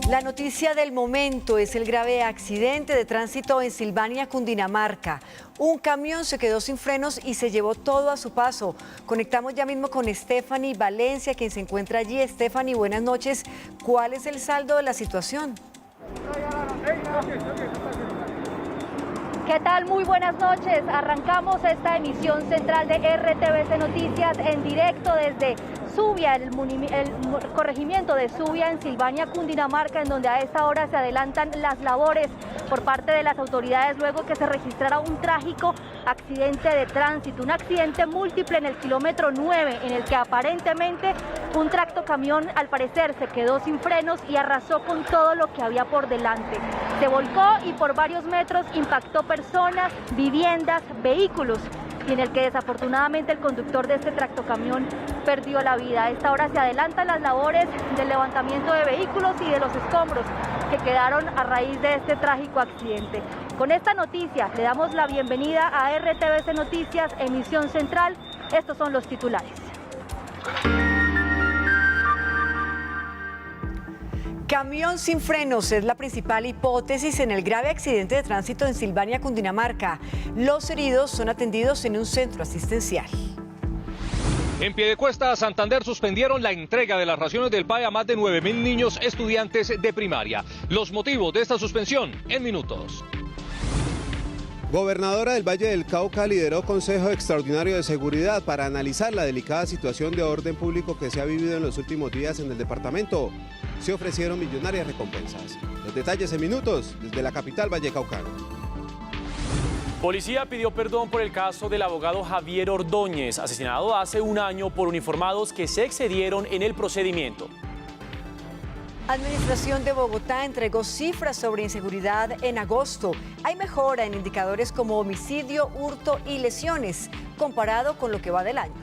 La noticia del momento es el grave accidente de tránsito en Silvania, Cundinamarca. Un camión se quedó sin frenos y se llevó todo a su paso. Conectamos ya mismo con Stephanie Valencia, quien se encuentra allí. Stephanie, buenas noches. ¿Cuál es el saldo de la situación? ¿Qué tal? Muy buenas noches. Arrancamos esta emisión central de RTVC Noticias en directo desde Zubia, el corregimiento de Zubia en Silvania, Cundinamarca, en donde a esta hora se adelantan las labores por parte de las autoridades luego que se registrara un trágico accidente de tránsito, un accidente múltiple en el kilómetro 9, en el que aparentemente un tractocamión al parecer se quedó sin frenos y arrasó con todo lo que había por delante. Se volcó y por varios metros impactó personas, viviendas, vehículos, y en el que desafortunadamente el conductor de este tractocamión perdió la vida. A esta hora se adelantan las labores del levantamiento de vehículos y de los escombros que quedaron a raíz de este trágico accidente. Con esta noticia le damos la bienvenida a RTVC Noticias, emisión central. Estos son los titulares. Camión sin frenos es la principal hipótesis en el grave accidente de tránsito en Silvania, Cundinamarca. Los heridos son atendidos en un centro asistencial. En Piedecuesta, Santander, suspendieron la entrega de las raciones del PAE a más de 9.000 niños estudiantes de primaria. Los motivos de esta suspensión en minutos. Gobernadora del Valle del Cauca lideró Consejo Extraordinario de Seguridad para analizar la delicada situación de orden público que se ha vivido en los últimos días en el departamento. Se ofrecieron millonarias recompensas. Los detalles en minutos desde la capital vallecaucana. Policía pidió perdón por el caso del abogado Javier Ordóñez, asesinado hace un año por uniformados que se excedieron en el procedimiento. Administración de Bogotá entregó cifras sobre inseguridad en agosto. Hay mejora en indicadores como homicidio, hurto y lesiones, comparado con lo que va del año.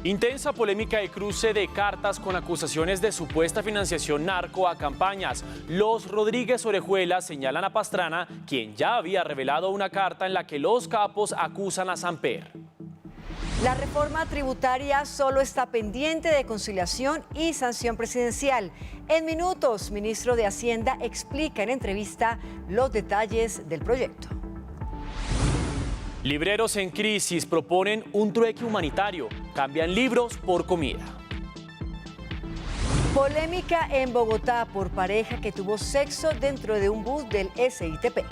Intensa polémica de cruce de cartas con acusaciones de supuesta financiación narco a campañas. Los Rodríguez Orejuela señalan a Pastrana, quien ya había revelado una carta en la que los capos acusan a Samper. La reforma tributaria solo está pendiente de conciliación y sanción presidencial. En minutos, ministro de Hacienda explica en entrevista los detalles del proyecto. Libreros en crisis proponen un trueque humanitario. Cambian libros por comida. Polémica en Bogotá por pareja que tuvo sexo dentro de un bus del SITP.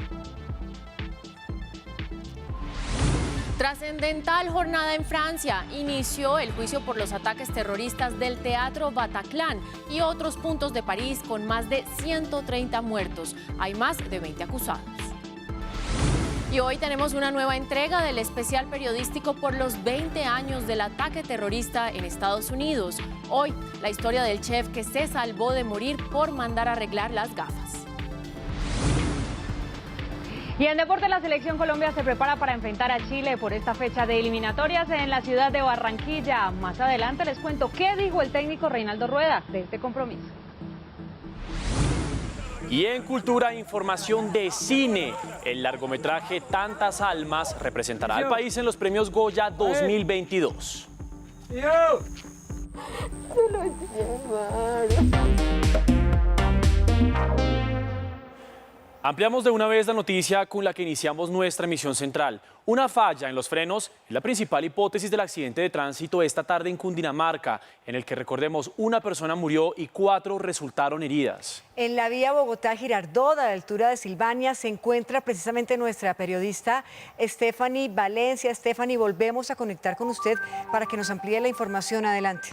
Trascendental jornada en Francia. Inició el juicio por los ataques terroristas del Teatro Bataclan y otros puntos de París con más de 130 muertos. Hay más de 20 acusados. Y hoy tenemos una nueva entrega del especial periodístico por los 20 años del ataque terrorista en Estados Unidos. Hoy, la historia del chef que se salvó de morir por mandar arreglar las gafas. Y en deporte, la selección Colombia se prepara para enfrentar a Chile por esta fecha de eliminatorias en la ciudad de Barranquilla. Más adelante les cuento qué dijo el técnico Reinaldo Rueda de este compromiso. Y en cultura, información de cine. El largometraje Tantas Almas representará al país en los premios Goya 2022. Se lo llevaron. Ampliamos de una vez la noticia con la que iniciamos nuestra emisión central. Una falla en los frenos es la principal hipótesis del accidente de tránsito esta tarde en Cundinamarca, en el que, recordemos, una persona murió y 4 resultaron heridas. En la vía Bogotá-Girardot, a la altura de Silvania, se encuentra precisamente nuestra periodista Stephanie Valencia. Stephanie, volvemos a conectar con usted para que nos amplíe la información. Adelante.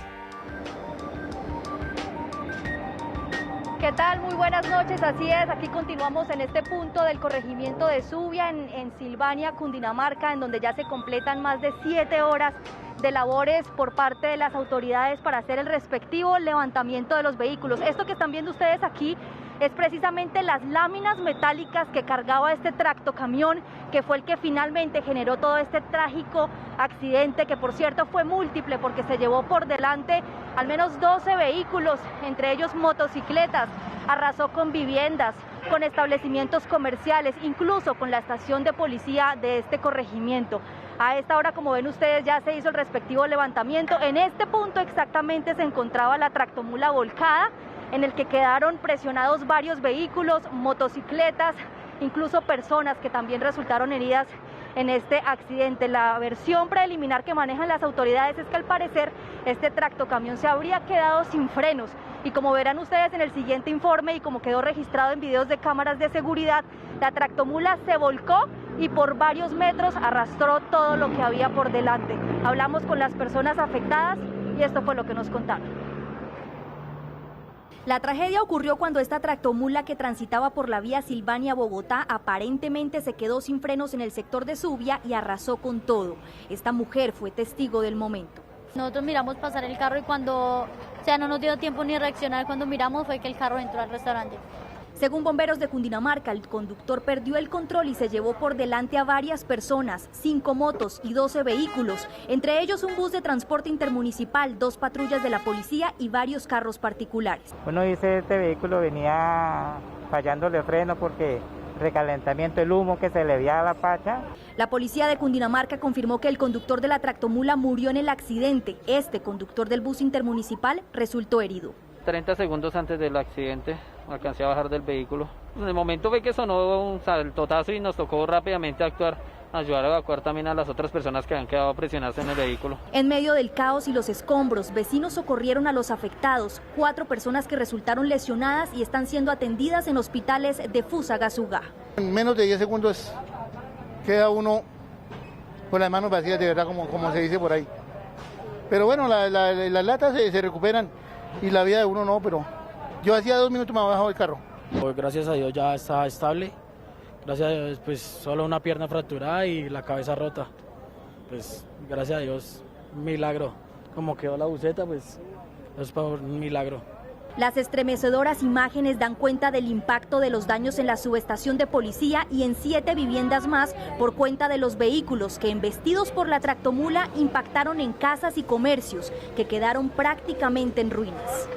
¿Qué tal? Muy buenas noches, así es, aquí continuamos en este punto del corregimiento de Zubia, en Silvania, Cundinamarca, en donde ya se completan más de 7 horas de labores por parte de las autoridades para hacer el respectivo levantamiento de los vehículos. Esto que están viendo ustedes aquí es precisamente las láminas metálicas que cargaba este tractocamión, que fue el que finalmente generó todo este trágico accidente, que por cierto fue múltiple porque se llevó por delante al menos 12 vehículos, entre ellos motocicletas, arrasó con viviendas, con establecimientos comerciales, incluso con la estación de policía de este corregimiento. A esta hora, como ven ustedes, ya se hizo el respectivo levantamiento. En este punto exactamente se encontraba la tractomula volcada. en el que quedaron presionados varios vehículos, motocicletas, incluso personas que también resultaron heridas en este accidente. La versión preliminar que manejan las autoridades es que al parecer este tractocamión se habría quedado sin frenos y como verán ustedes en el siguiente informe y como quedó registrado en videos de cámaras de seguridad, la tractomula se volcó y por varios metros arrastró todo lo que había por delante. Hablamos con las personas afectadas y esto fue lo que nos contaron. La tragedia ocurrió cuando esta tractomula que transitaba por la vía Silvania-Bogotá aparentemente se quedó sin frenos en el sector de Subia y arrasó con todo. Esta mujer fue testigo del momento. Nosotros miramos pasar el carro y no nos dio tiempo ni reaccionar, cuando miramos fue que el carro entró al restaurante. Según bomberos de Cundinamarca, el conductor perdió el control y se llevó por delante a varias personas, 5 motos y 12 vehículos, entre ellos un bus de transporte intermunicipal, 2 patrullas de la policía y varios carros particulares. Uno dice este vehículo venía fallándole freno porque recalentamiento, el humo que se le veía a la pacha. La policía de Cundinamarca confirmó que el conductor de la tractomula murió en el accidente. Este conductor del bus intermunicipal resultó herido. 30 segundos antes del accidente alcancé a bajar del vehículo. En el momento fue que sonó el totazo y nos tocó rápidamente actuar, ayudar a evacuar también a las otras personas que habían quedado presionadas en el vehículo. En medio del caos y los escombros, vecinos socorrieron a los afectados, 4 personas que resultaron lesionadas y están siendo atendidas en hospitales de Fusagasugá. En menos de 10 segundos queda uno con las manos vacías, de verdad, como se dice por ahí. Pero bueno, las latas se recuperan y la vida de uno no, pero yo hacía 2 minutos me había bajado del carro. Pues gracias a Dios ya está estable. Gracias a Dios, pues solo una pierna fracturada y la cabeza rota. Pues gracias a Dios, un milagro. Como quedó la buceta, pues es por un milagro. Las estremecedoras imágenes dan cuenta del impacto de los daños en la subestación de policía y en 7 viviendas más por cuenta de los vehículos que, embestidos por la tractomula, impactaron en casas y comercios que quedaron prácticamente en ruinas.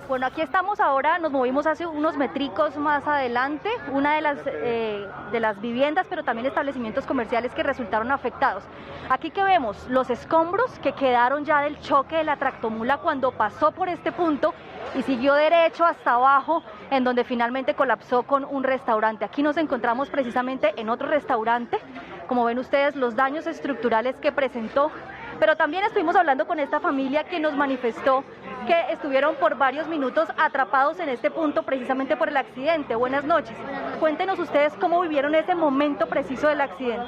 Bueno, aquí estamos ahora, nos movimos hace unos metricos más adelante, una de las viviendas, pero también establecimientos comerciales que resultaron afectados. Aquí que vemos los escombros que quedaron ya del choque de la tractomula cuando pasó por este punto y siguió derecho hasta abajo, en donde finalmente colapsó con un restaurante. Aquí nos encontramos precisamente en otro restaurante, como ven ustedes los daños estructurales que presentó, pero también estuvimos hablando con esta familia que nos manifestó que estuvieron por varios minutos atrapados en este punto precisamente por el accidente. Buenas noches. Cuéntenos ustedes cómo vivieron ese momento preciso del accidente.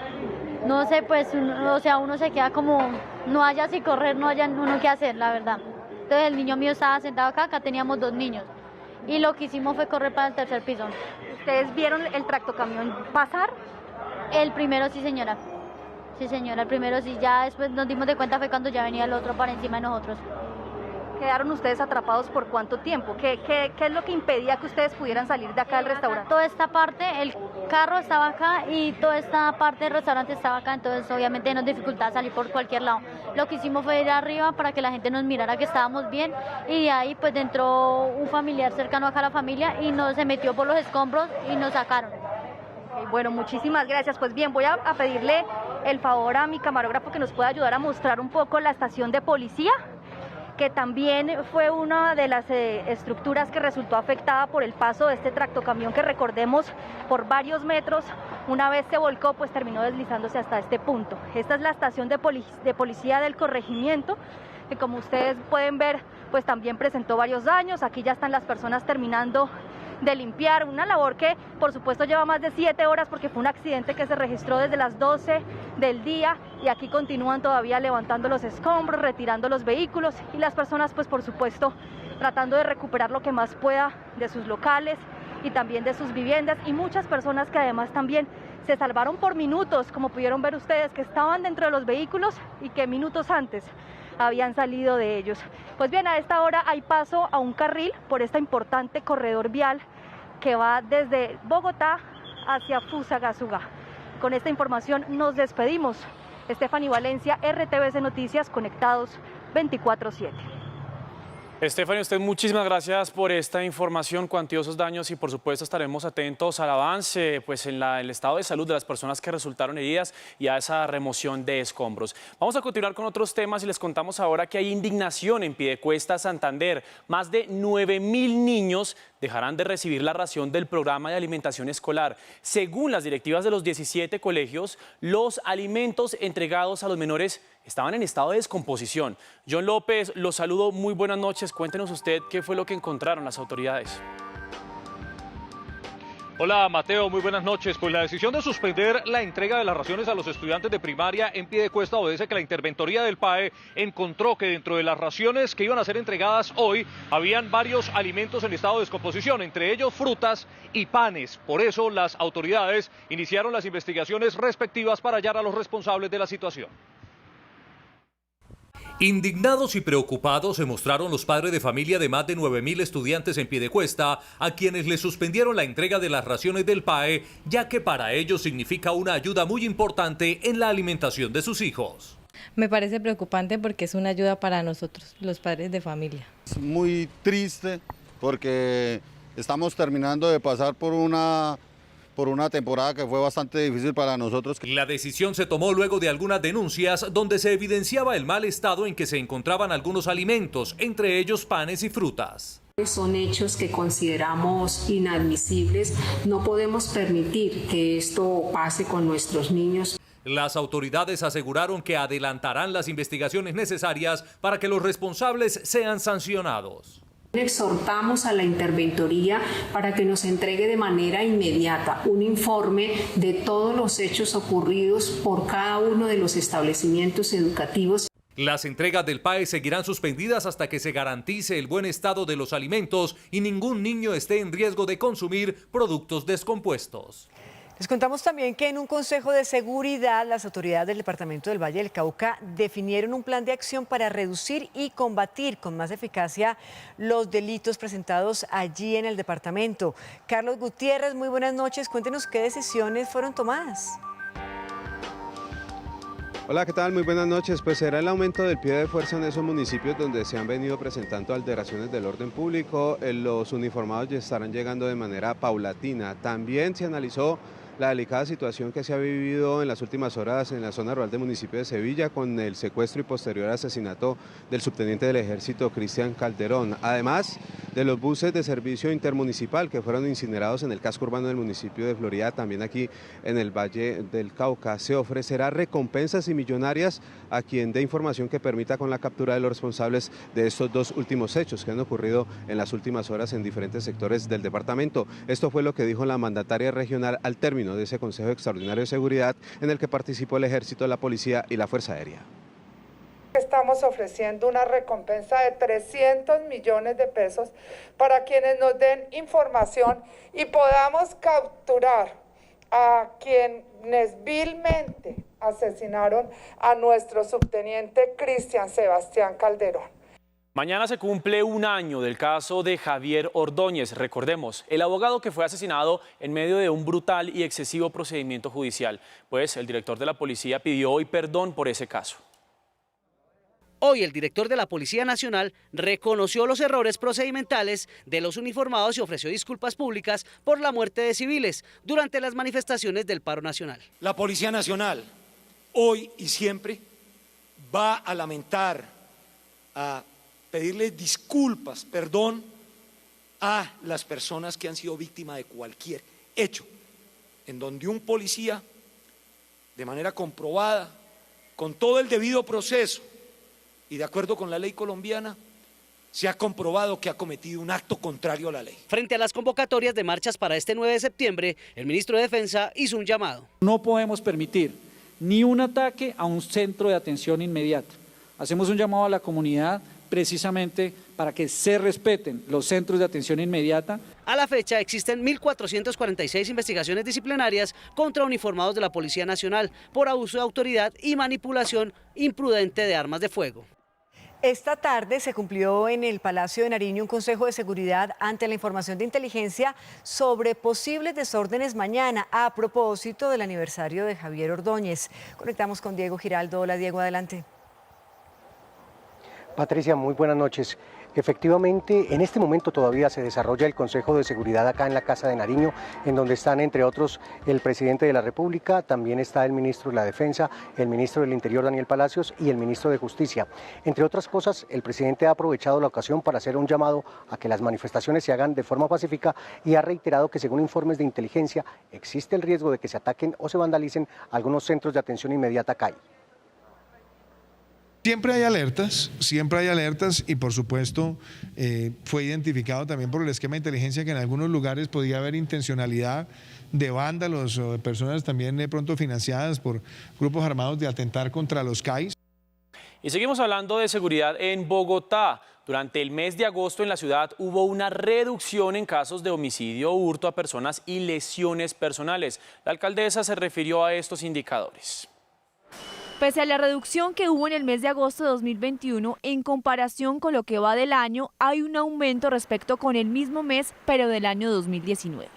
No sé, pues, uno se queda como, no haya si correr, no haya uno qué hacer, la verdad. Entonces el niño mío estaba sentado acá teníamos 2 niños. Y lo que hicimos fue correr para el 3er piso. ¿Ustedes vieron el tractocamión pasar? El primero sí, señora. Sí, señora, el primero sí. Ya después nos dimos de cuenta fue cuando ya venía el otro para encima de nosotros. ¿Quedaron ustedes atrapados por cuánto tiempo? ¿Qué es lo que impedía que ustedes pudieran salir de acá del restaurante? Toda esta parte, el carro estaba acá y toda esta parte del restaurante estaba acá, entonces obviamente nos dificultaba salir por cualquier lado. Lo que hicimos fue ir arriba para que la gente nos mirara que estábamos bien y de ahí pues entró un familiar cercano acá a la familia y se metió por los escombros y nos sacaron. Bueno, muchísimas gracias. Pues bien, voy a pedirle el favor a mi camarógrafo que nos pueda ayudar a mostrar un poco la estación de policía, que también fue una de las estructuras que resultó afectada por el paso de este tractocamión que, recordemos, por varios metros, una vez se volcó, pues terminó deslizándose hasta este punto. Esta es la estación de policía del corregimiento, que como ustedes pueden ver, pues también presentó varios daños. Aquí ya están las personas terminando de limpiar, una labor que por supuesto lleva más de 7 horas porque fue un accidente que se registró desde las 12 del día y aquí continúan todavía levantando los escombros, retirando los vehículos y las personas pues por supuesto tratando de recuperar lo que más pueda de sus locales y también de sus viviendas y muchas personas que además también se salvaron por minutos, como pudieron ver ustedes, que estaban dentro de los vehículos y que minutos antes habían salido de ellos. Pues bien, a esta hora hay paso a un carril por este importante corredor vial que va desde Bogotá hacia Fusagasugá. Con esta información nos despedimos. Stephanie Valencia, RTVC Noticias, conectados 24/7. Stephanie, usted muchísimas gracias por esta información, cuantiosos daños y por supuesto estaremos atentos al avance pues, en el estado de salud de las personas que resultaron heridas y a esa remoción de escombros. Vamos a continuar con otros temas y les contamos ahora que hay indignación en Piedecuesta, Santander. Más de 9.000 niños dejarán de recibir la ración del programa de alimentación escolar. Según las directivas de los 17 colegios, los alimentos entregados a los menores estaban en estado de descomposición. John López, los saludo, muy buenas noches. Cuéntenos usted qué fue lo que encontraron las autoridades. Hola Mateo, muy buenas noches. Pues la decisión de suspender la entrega de las raciones a los estudiantes de primaria en Piedecuesta obedece que la interventoría del PAE encontró que dentro de las raciones que iban a ser entregadas hoy habían varios alimentos en estado de descomposición, entre ellos frutas y panes. Por eso las autoridades iniciaron las investigaciones respectivas para hallar a los responsables de la situación. Indignados y preocupados se mostraron los padres de familia de más de 9.000 estudiantes en Piedecuesta, a quienes les suspendieron la entrega de las raciones del PAE, ya que para ellos significa una ayuda muy importante en la alimentación de sus hijos. Me parece preocupante porque es una ayuda para nosotros, los padres de familia. Es muy triste porque estamos terminando de pasar por una temporada que fue bastante difícil para nosotros. La decisión se tomó luego de algunas denuncias donde se evidenciaba el mal estado en que se encontraban algunos alimentos, entre ellos panes y frutas. Son hechos que consideramos inadmisibles. No podemos permitir que esto pase con nuestros niños. Las autoridades aseguraron que adelantarán las investigaciones necesarias para que los responsables sean sancionados. Exhortamos a la interventoría para que nos entregue de manera inmediata un informe de todos los hechos ocurridos por cada uno de los establecimientos educativos. Las entregas del PAE seguirán suspendidas hasta que se garantice el buen estado de los alimentos y ningún niño esté en riesgo de consumir productos descompuestos. Les contamos también que en un consejo de seguridad las autoridades del departamento del Valle del Cauca definieron un plan de acción para reducir y combatir con más eficacia los delitos presentados allí en el departamento. Carlos Gutiérrez, muy buenas noches. Cuéntenos qué decisiones fueron tomadas. Hola, ¿qué tal? Muy buenas noches. Pues será el aumento del pie de fuerza en esos municipios donde se han venido presentando alteraciones del orden público. Los uniformados ya estarán llegando de manera paulatina. También se analizó la delicada situación que se ha vivido en las últimas horas en la zona rural del municipio de Sevilla con el secuestro y posterior asesinato del subteniente del Ejército Cristian Calderón, además de los buses de servicio intermunicipal que fueron incinerados en el casco urbano del municipio de Florida, también aquí en el Valle del Cauca. Se ofrecerá recompensas y millonarias a quien dé información que permita con la captura de los responsables de estos dos últimos hechos que han ocurrido en las últimas horas en diferentes sectores del departamento. Esto fue lo que dijo la mandataria regional al término de ese Consejo Extraordinario de Seguridad en el que participó el Ejército, la Policía y la Fuerza Aérea. Estamos ofreciendo una recompensa de 300 millones de pesos para quienes nos den información y podamos capturar a quienes vilmente asesinaron a nuestro subteniente Cristian Sebastián Calderón. Mañana se cumple un año del caso de Javier Ordóñez. Recordemos, el abogado que fue asesinado en medio de un brutal y excesivo procedimiento judicial. Pues el director de la policía pidió hoy perdón por ese caso. Hoy el director de la Policía Nacional reconoció los errores procedimentales de los uniformados y ofreció disculpas públicas por la muerte de civiles durante las manifestaciones del paro nacional. La Policía Nacional hoy y siempre va a lamentar, a pedirle disculpas, perdón a las personas que han sido víctimas de cualquier hecho en donde un policía, de manera comprobada, con todo el debido proceso y de acuerdo con la ley colombiana, se ha comprobado que ha cometido un acto contrario a la ley. Frente a las convocatorias de marchas para este 9 de septiembre, el ministro de Defensa hizo un llamado. No podemos permitir ni un ataque a un centro de atención inmediata. Hacemos un llamado a la comunidad precisamente para que se respeten los centros de atención inmediata. A la fecha existen 1.446 investigaciones disciplinarias contra uniformados de la Policía Nacional por abuso de autoridad y manipulación imprudente de armas de fuego. Esta tarde se cumplió en el Palacio de Nariño un consejo de seguridad ante la información de inteligencia sobre posibles desórdenes mañana a propósito del aniversario de Javier Ordóñez. Conectamos con Diego Giraldo. Hola Diego, adelante. Patricia, muy buenas noches. Efectivamente, en este momento todavía se desarrolla el Consejo de Seguridad acá en la Casa de Nariño, en donde están, entre otros, el presidente de la República, también está el ministro de la Defensa, el ministro del Interior, Daniel Palacios, y el ministro de Justicia. Entre otras cosas, el presidente ha aprovechado la ocasión para hacer un llamado a que las manifestaciones se hagan de forma pacífica y ha reiterado que, según informes de inteligencia, existe el riesgo de que se ataquen o se vandalicen algunos centros de atención inmediata acá. Siempre hay alertas y por supuesto fue identificado también por el esquema de inteligencia que en algunos lugares podía haber intencionalidad de vándalos o de personas también de pronto financiadas por grupos armados de atentar contra los CAIs. Y seguimos hablando de seguridad en Bogotá. Durante el mes de agosto en la ciudad hubo una reducción en casos de homicidio, hurto a personas y lesiones personales. La alcaldesa se refirió a estos indicadores. Pese a la reducción que hubo en el mes de agosto de 2021, en comparación con lo que va del año, hay un aumento respecto con el mismo mes, pero del año 2019.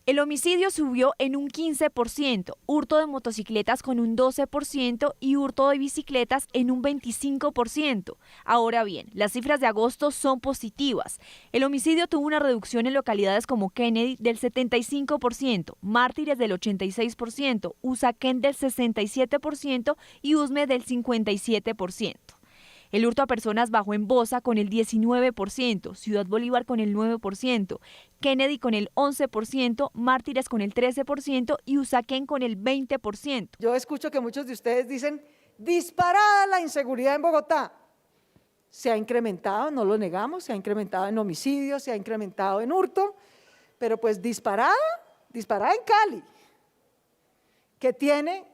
El homicidio subió en un 15%, hurto de motocicletas con un 12% y hurto de bicicletas en un 25%. Ahora bien, las cifras de agosto son positivas. El homicidio tuvo una reducción en localidades como Kennedy del 75%, Mártires del 86%, Usaquén del 67% y Usme del 57%. El hurto a personas bajó en Bosa con el 19%, Ciudad Bolívar con el 9%, Kennedy con el 11%, Mártires con el 13% y Usaquén con el 20%. Yo escucho que muchos de ustedes dicen, disparada la inseguridad en Bogotá. Se ha incrementado, no lo negamos, se ha incrementado en homicidios, se ha incrementado en hurto, pero pues disparada en Cali, que tiene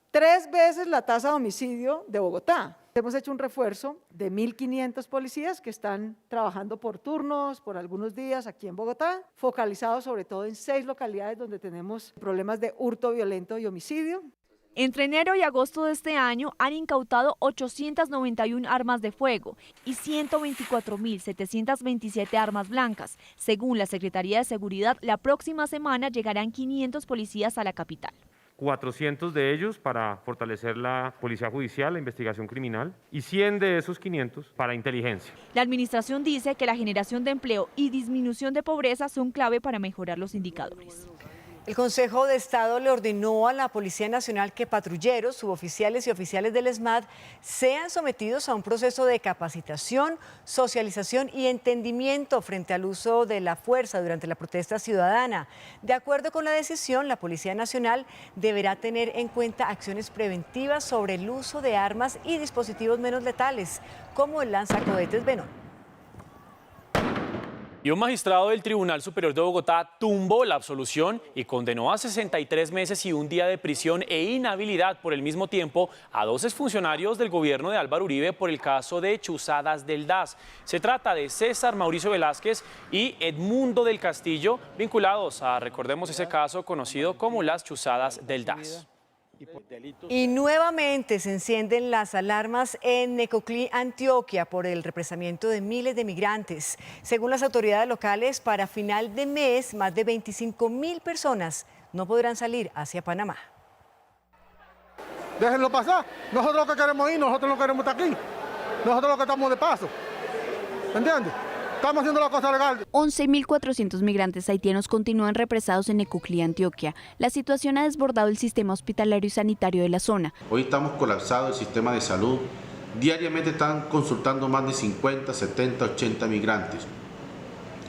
3 veces la tasa de homicidio de Bogotá. Hemos hecho un refuerzo de 1.500 policías que están trabajando por turnos, por algunos días aquí en Bogotá, focalizados sobre todo en 6 localidades donde tenemos problemas de hurto violento y homicidio. Entre enero y agosto de este año han incautado 891 armas de fuego y 124.727 armas blancas. Según la Secretaría de Seguridad, la próxima semana llegarán 500 policías a la capital. 400 de ellos para fortalecer la policía judicial, la investigación criminal, y 100 de esos 500 para inteligencia. La administración dice que la generación de empleo y disminución de pobreza son clave para mejorar los indicadores. El Consejo de Estado le ordenó a la Policía Nacional que patrulleros, suboficiales y oficiales del ESMAD sean sometidos a un proceso de capacitación, socialización y entendimiento frente al uso de la fuerza durante la protesta ciudadana. De acuerdo con la decisión, la Policía Nacional deberá tener en cuenta acciones preventivas sobre el uso de armas y dispositivos menos letales, como el lanzacohetes Venón. Y un magistrado del Tribunal Superior de Bogotá tumbó la absolución y condenó a 63 meses y un día de prisión e inhabilidad por el mismo tiempo a 2 exfuncionarios del gobierno de Álvaro Uribe por el caso de chuzadas del DAS. Se trata de César Mauricio Velázquez y Edmundo del Castillo, vinculados a, recordemos ese caso conocido como las chuzadas del DAS. Y nuevamente se encienden las alarmas en Necoclí, Antioquia, por el represamiento de miles de migrantes. Según las autoridades locales, para final de mes, más de 25.000 personas no podrán salir hacia Panamá. Déjenlo pasar. Nosotros lo que queremos ir, nosotros no queremos estar aquí. Nosotros lo que estamos de paso. ¿Me entiendes? Estamos haciendo la cosa legal. 11.400 migrantes haitianos continúan represados en Necoclí, Antioquia. La situación ha desbordado el sistema hospitalario y sanitario de la zona. Hoy estamos colapsados el sistema de salud. Diariamente están consultando más de 50, 70, 80 migrantes.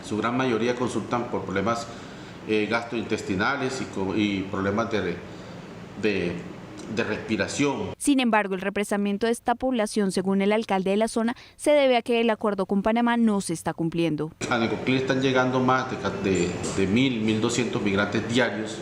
Su gran mayoría consultan por problemas gastrointestinales y problemas de respiración. Sin embargo, el represamiento de esta población, según el alcalde de la zona, se debe a que el acuerdo con Panamá no se está cumpliendo. A Necoclí están llegando más de 1.000, 1.200 migrantes diarios,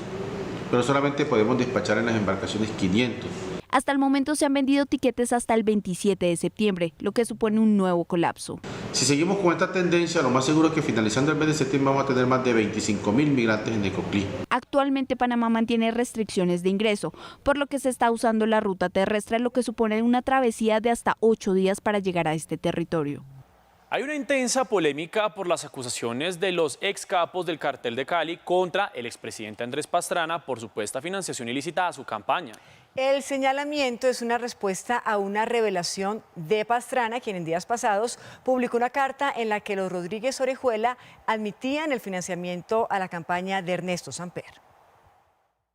pero solamente podemos despachar en las embarcaciones 500. Hasta el momento se han vendido tiquetes hasta el 27 de septiembre, lo que supone un nuevo colapso. Si seguimos con esta tendencia, lo más seguro es que finalizando el mes de septiembre vamos a tener más de 25.000 migrantes en Necoclí. Actualmente Panamá mantiene restricciones de ingreso, por lo que se está usando la ruta terrestre, lo que supone una travesía de hasta 8 días para llegar a este territorio. Hay una intensa polémica por las acusaciones de los ex capos del cartel de Cali contra el expresidente Andrés Pastrana por supuesta financiación ilícita a su campaña. El señalamiento es una respuesta a una revelación de Pastrana, quien en días pasados publicó una carta en la que los Rodríguez Orejuela admitían el financiamiento a la campaña de Ernesto Samper.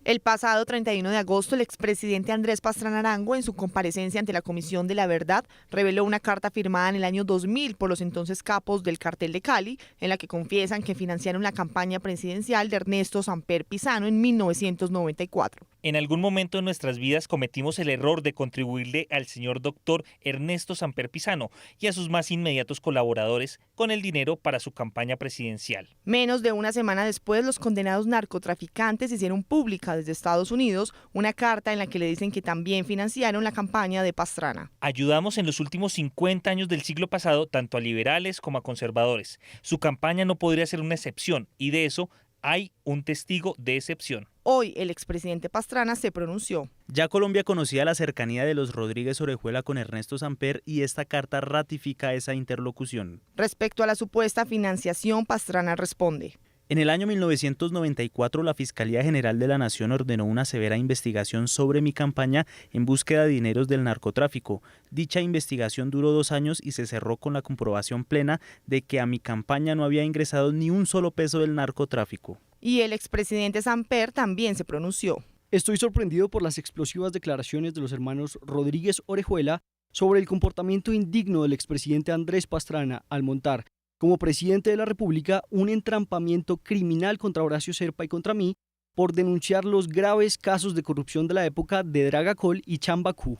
El pasado 31 de agosto, el expresidente Andrés Pastrana Arango, en su comparecencia ante la Comisión de la Verdad, reveló una carta firmada en el año 2000 por los entonces capos del Cartel de Cali, en la que confiesan que financiaron la campaña presidencial de Ernesto Samper Pizano en 1994. En algún momento de nuestras vidas cometimos el error de contribuirle al señor doctor Ernesto Samper Pizano y a sus más inmediatos colaboradores con el dinero para su campaña presidencial. Menos de una semana después, los condenados narcotraficantes hicieron pública desde Estados Unidos una carta en la que le dicen que también financiaron la campaña de Pastrana. Ayudamos en los últimos 50 años del siglo pasado tanto a liberales como a conservadores. Su campaña no podría ser una excepción y de eso hay un testigo de excepción. Hoy el expresidente Pastrana se pronunció. Ya Colombia conocía la cercanía de los Rodríguez Orejuela con Ernesto Samper y esta carta ratifica esa interlocución. Respecto a la supuesta financiación, Pastrana responde. En el año 1994, la Fiscalía General de la Nación ordenó una severa investigación sobre mi campaña en búsqueda de dineros del narcotráfico. Dicha investigación duró 2 años y se cerró con la comprobación plena de que a mi campaña no había ingresado ni un solo peso del narcotráfico. Y el expresidente Samper también se pronunció. Estoy sorprendido por las explosivas declaraciones de los hermanos Rodríguez Orejuela sobre el comportamiento indigno del expresidente Andrés Pastrana al montar como presidente de la República un entrampamiento criminal contra Horacio Serpa y contra mí por denunciar los graves casos de corrupción de la época de Dragacol y Chambacú.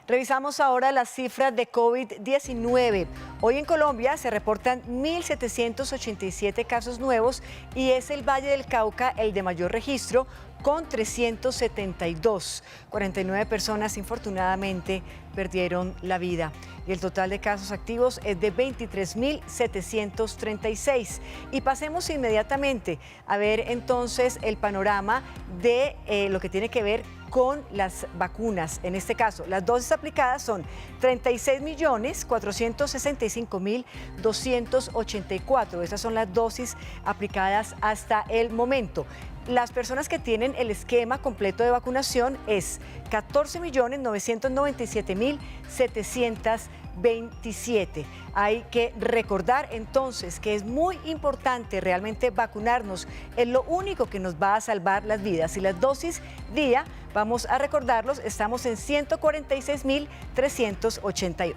Revisamos ahora las cifras de COVID-19. Hoy en Colombia se reportan 1.787 casos nuevos y es el Valle del Cauca el de mayor registro, con 372. 49 personas, infortunadamente, perdieron la vida. Y el total de casos activos es de 23.736. Y pasemos inmediatamente a ver entonces el panorama de lo que tiene que ver con las vacunas. En este caso, las dosis aplicadas son 36.465.284. Esas son las dosis aplicadas hasta el momento. Las personas que tienen el esquema completo de vacunación es 14.997.727. Hay que recordar entonces que es muy importante realmente vacunarnos. Es lo único que nos va a salvar las vidas. Y las dosis día, vamos a recordarlos, estamos en 146.388.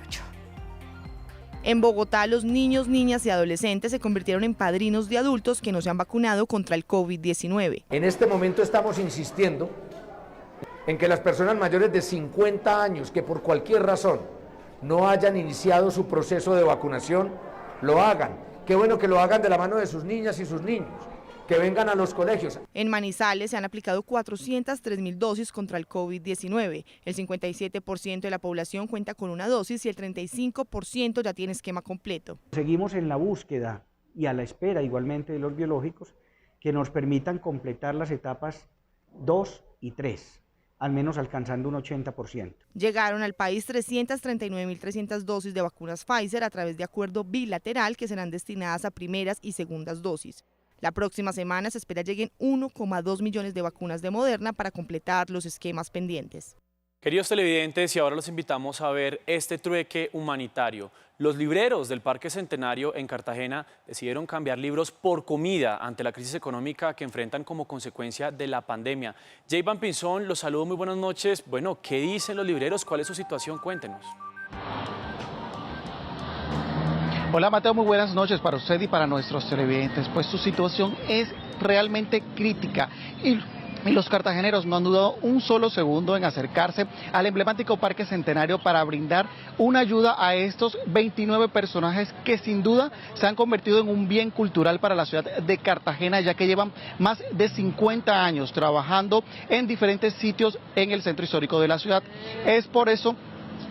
En Bogotá, los niños, niñas y adolescentes se convirtieron en padrinos de adultos que no se han vacunado contra el COVID-19. En este momento estamos insistiendo en que las personas mayores de 50 años que por cualquier razón no hayan iniciado su proceso de vacunación, lo hagan. Qué bueno que lo hagan de la mano de sus niñas y sus niños, que vengan a los colegios. En Manizales se han aplicado 403.000 dosis contra el COVID-19. El 57% de la población cuenta con una dosis y el 35% ya tiene esquema completo. Seguimos en la búsqueda y a la espera igualmente de los biológicos que nos permitan completar las etapas 2 y 3, al menos alcanzando un 80%. Llegaron al país 339.300 dosis de vacunas Pfizer a través de acuerdo bilateral que serán destinadas a primeras y segundas dosis. La próxima semana se espera lleguen 1,2 millones de vacunas de Moderna para completar los esquemas pendientes. Queridos televidentes, y ahora los invitamos a ver este trueque humanitario. Los libreros del Parque Centenario en Cartagena decidieron cambiar libros por comida ante la crisis económica que enfrentan como consecuencia de la pandemia. Jayvan Pinzón, los saludo, muy buenas noches. Bueno, ¿qué dicen los libreros? ¿Cuál es su situación? Cuéntenos. Hola Mateo, muy buenas noches para usted y para nuestros televidentes. Pues su situación es realmente crítica y los cartageneros no han dudado un solo segundo en acercarse al emblemático Parque Centenario para brindar una ayuda a estos 29 personajes que sin duda se han convertido en un bien cultural para la ciudad de Cartagena, ya que llevan más de 50 años trabajando en diferentes sitios en el centro histórico de la ciudad. Es por eso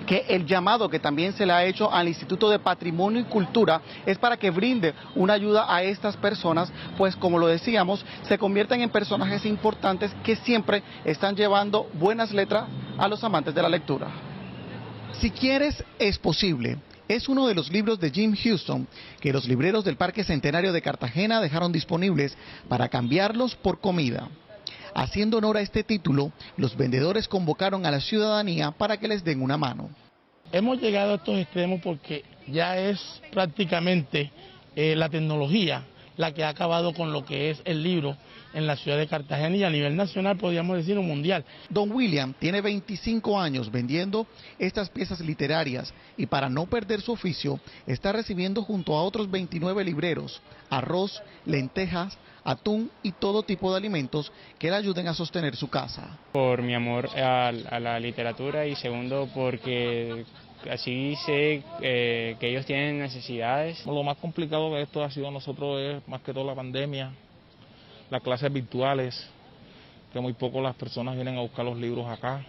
que el llamado que también se le ha hecho al Instituto de Patrimonio y Cultura es para que brinde una ayuda a estas personas, pues como lo decíamos, se convierten en personajes importantes que siempre están llevando buenas letras a los amantes de la lectura. Si quieres, es posible. Es uno de los libros de Jim Houston que los libreros del Parque Centenario de Cartagena dejaron disponibles para cambiarlos por comida. Haciendo honor a este título, los vendedores convocaron a la ciudadanía para que les den una mano. Hemos llegado a estos extremos porque ya es prácticamente la tecnología la que ha acabado con lo que es el libro en la ciudad de Cartagena y a nivel nacional, podríamos decir, un mundial. Don William tiene 25 años vendiendo estas piezas literarias y para no perder su oficio está recibiendo junto a otros 29 libreros arroz, lentejas, atún y todo tipo de alimentos que le ayuden a sostener su casa. Por mi amor a la literatura y segundo porque así sé que ellos tienen necesidades. Lo más complicado de esto ha sido nosotros es más que todo la pandemia, las clases virtuales, que muy poco las personas vienen a buscar los libros acá.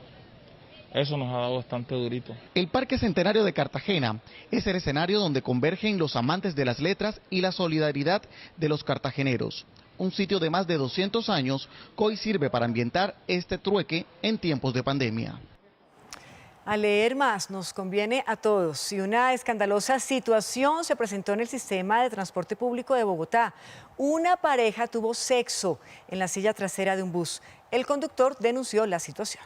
Eso nos ha dado bastante durito. El Parque Centenario de Cartagena es el escenario donde convergen los amantes de las letras y la solidaridad de los cartageneros. Un sitio de más de 200 años que hoy sirve para ambientar este trueque en tiempos de pandemia. A leer más nos conviene a todos. Y una escandalosa situación se presentó en el sistema de transporte público de Bogotá. Una pareja tuvo sexo en la silla trasera de un bus. El conductor denunció la situación.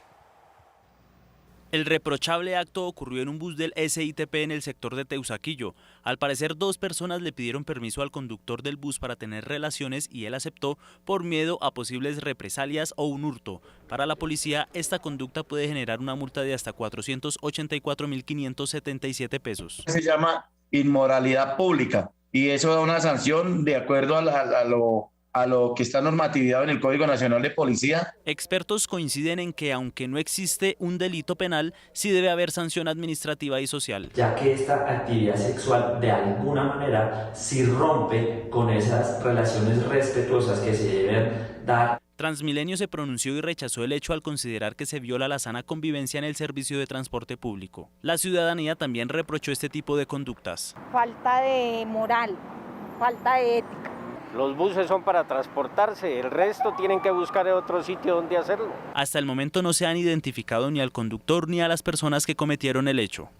El reprochable acto ocurrió en un bus del SITP en el sector de Teusaquillo. Al parecer, 2 personas le pidieron permiso al conductor del bus para tener relaciones y él aceptó por miedo a posibles represalias o un hurto. Para la policía, esta conducta puede generar una multa de hasta 484.577 pesos. Se llama inmoralidad pública y eso da una sanción de acuerdo a lo que está normativado en el Código Nacional de Policía. Expertos coinciden en que aunque no existe un delito penal, sí debe haber sanción administrativa y social. Ya que esta actividad sexual de alguna manera sí rompe con esas relaciones respetuosas que se deben dar. Transmilenio se pronunció y rechazó el hecho al considerar que se viola la sana convivencia en el servicio de transporte público. La ciudadanía también reprochó este tipo de conductas. Falta de moral, falta de ética. Los buses son para transportarse, el resto tienen que buscar otro sitio donde hacerlo. Hasta el momento no se han identificado ni al conductor ni a las personas que cometieron el hecho.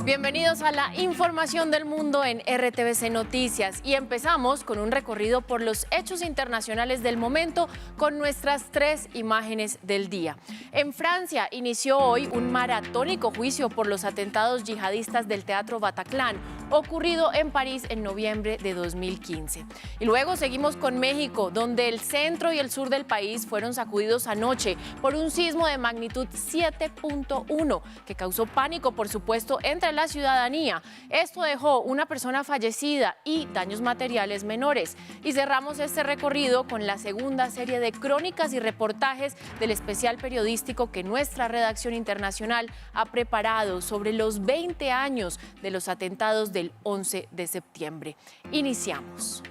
Bienvenidos a la información del mundo en RTVC Noticias y empezamos con un recorrido por los hechos internacionales del momento con nuestras 3 imágenes del día. En Francia inició hoy un maratónico juicio por los atentados yihadistas del Teatro Bataclan, ocurrido en París en noviembre de 2015. Y luego seguimos con México, donde el centro y el sur del país fueron sacudidos anoche por un sismo de magnitud 7.1 que causó pánico, por supuesto, entre la ciudadanía. Esto dejó una persona fallecida y daños materiales menores. Y cerramos este recorrido con la segunda serie de crónicas y reportajes del especial periodístico que nuestra redacción internacional ha preparado sobre los 20 años de los atentados del 11 de septiembre. Iniciamos.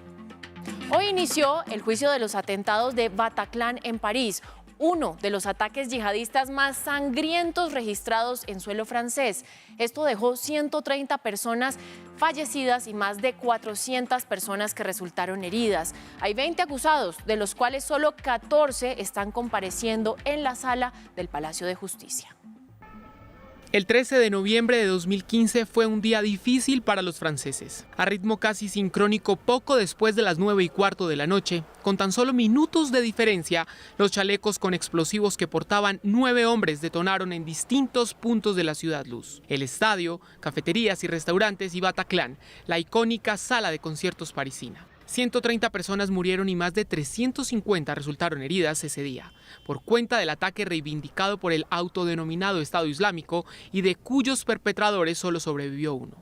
Hoy inició el juicio de los atentados de Bataclan en París, uno de los ataques yihadistas más sangrientos registrados en suelo francés. Esto dejó 130 personas fallecidas y más de 400 personas que resultaron heridas. Hay 20 acusados, de los cuales solo 14 están compareciendo en la sala del Palacio de Justicia. El 13 de noviembre de 2015 fue un día difícil para los franceses. A ritmo casi sincrónico, poco después de las 9:15 de la noche, con tan solo minutos de diferencia, los chalecos con explosivos que portaban 9 hombres detonaron en distintos puntos de la ciudad luz. El estadio, cafeterías y restaurantes y Bataclan, la icónica sala de conciertos parisina. 130 personas murieron y más de 350 resultaron heridas ese día, por cuenta del ataque reivindicado por el autodenominado Estado Islámico y de cuyos perpetradores solo sobrevivió uno.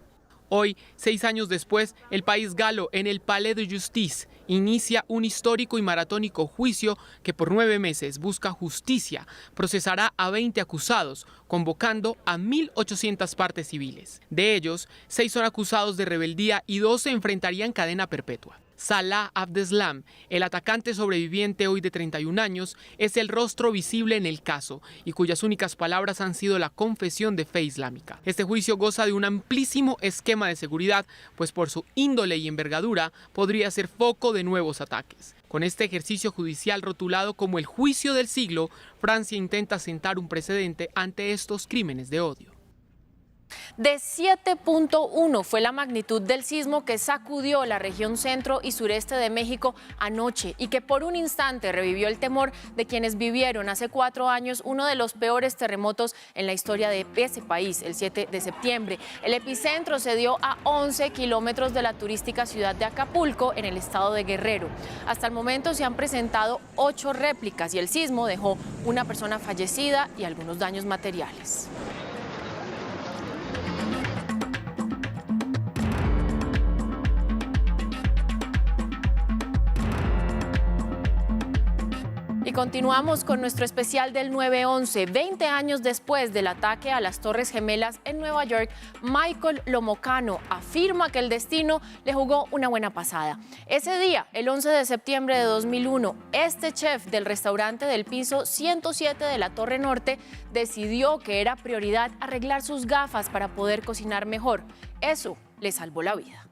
Hoy, 6 años después, el país galo en el Palais de Justice inicia un histórico y maratónico juicio que por 9 meses busca justicia, procesará a 20 acusados, convocando a 1.800 partes civiles. De ellos, 6 son acusados de rebeldía y 2 se enfrentarían cadena perpetua. Salah Abdeslam, el atacante sobreviviente hoy de 31 años, es el rostro visible en el caso y cuyas únicas palabras han sido la confesión de fe islámica. Este juicio goza de un amplísimo esquema de seguridad, pues por su índole y envergadura podría ser foco de nuevos ataques. Con este ejercicio judicial rotulado como el juicio del siglo, Francia intenta sentar un precedente ante estos crímenes de odio. De 7.1 fue la magnitud del sismo que sacudió la región centro y sureste de México anoche y que por un instante revivió el temor de quienes vivieron hace 4 años uno de los peores terremotos en la historia de ese país, el 7 de septiembre. El epicentro se dio a 11 kilómetros de la turística ciudad de Acapulco, en el estado de Guerrero. Hasta el momento se han presentado 8 réplicas y el sismo dejó una persona fallecida y algunos daños materiales. Y continuamos con nuestro especial del 9/11. 20 años después del ataque a las Torres Gemelas en Nueva York, Michael Lomocano afirma que el destino le jugó una buena pasada. Ese día, el 11 de septiembre de 2001, este chef del restaurante del piso 107 de la Torre Norte decidió que era prioridad arreglar sus gafas para poder cocinar mejor. Eso le salvó la vida.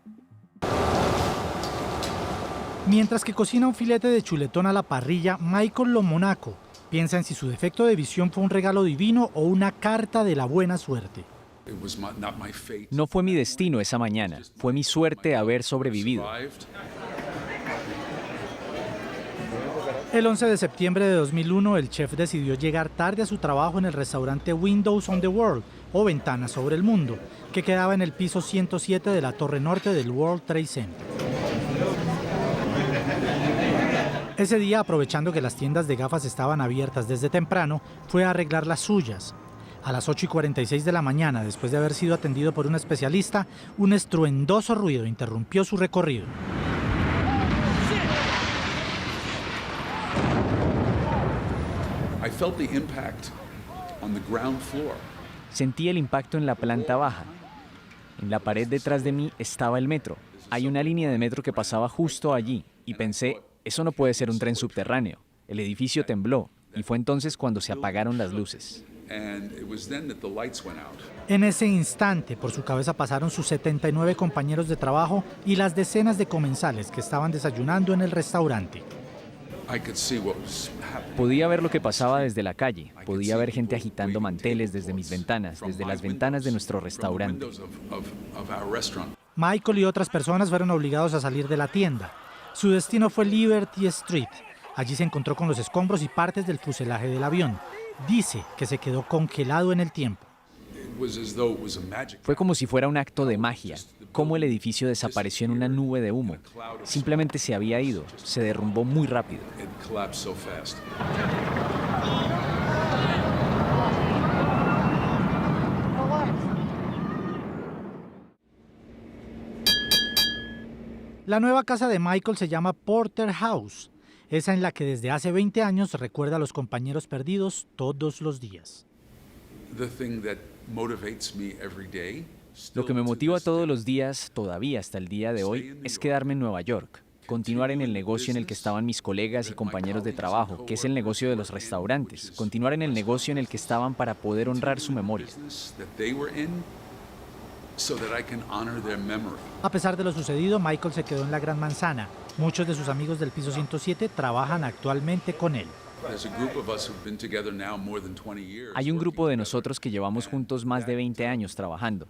Mientras que cocina un filete de chuletón a la parrilla, Michael Lomonaco piensa en si su defecto de visión fue un regalo divino o una carta de la buena suerte. No fue mi destino esa mañana, fue mi suerte haber sobrevivido. El 11 de septiembre de 2001, el chef decidió llegar tarde a su trabajo en el restaurante Windows on the World, o Ventanas sobre el Mundo, que quedaba en el piso 107 de la Torre Norte del World Trade Center. Ese día, aprovechando que las tiendas de gafas estaban abiertas desde temprano, fue a arreglar las suyas. A las 8:46 de la mañana, después de haber sido atendido por un especialista, un estruendoso ruido interrumpió su recorrido. Sentí el impacto en la planta baja. En la pared detrás de mí estaba el metro. Hay una línea de metro que pasaba justo allí y pensé, eso no puede ser un tren subterráneo. El edificio tembló y fue entonces cuando se apagaron las luces. En ese instante, por su cabeza pasaron sus 79 compañeros de trabajo y las decenas de comensales que estaban desayunando en el restaurante. Podía ver lo que pasaba desde la calle. Podía ver gente agitando manteles desde mis ventanas, desde las ventanas de nuestro restaurante. Michael y otras personas fueron obligados a salir de la tienda. Su destino fue Liberty Street. Allí se encontró con los escombros y partes del fuselaje del avión. Dice que se quedó congelado en el tiempo. Fue como si fuera un acto de magia, cómo el edificio desapareció en una nube de humo. Simplemente se había ido, se derrumbó muy rápido. La nueva casa de Michael se llama Porter House, esa en la que desde hace 20 años recuerda a los compañeros perdidos todos los días. Lo que me motiva todos los días, todavía hasta el día de hoy, es quedarme en Nueva York, continuar en el negocio en el que estaban mis colegas y compañeros de trabajo, que es el negocio de los restaurantes, continuar en el negocio en el que estaban para poder honrar su memoria. A pesar de lo sucedido, Michael se quedó en la Gran Manzana. Muchos de sus amigos del piso 107 trabajan actualmente con él. Hay un grupo de nosotros que llevamos juntos más de 20 años trabajando.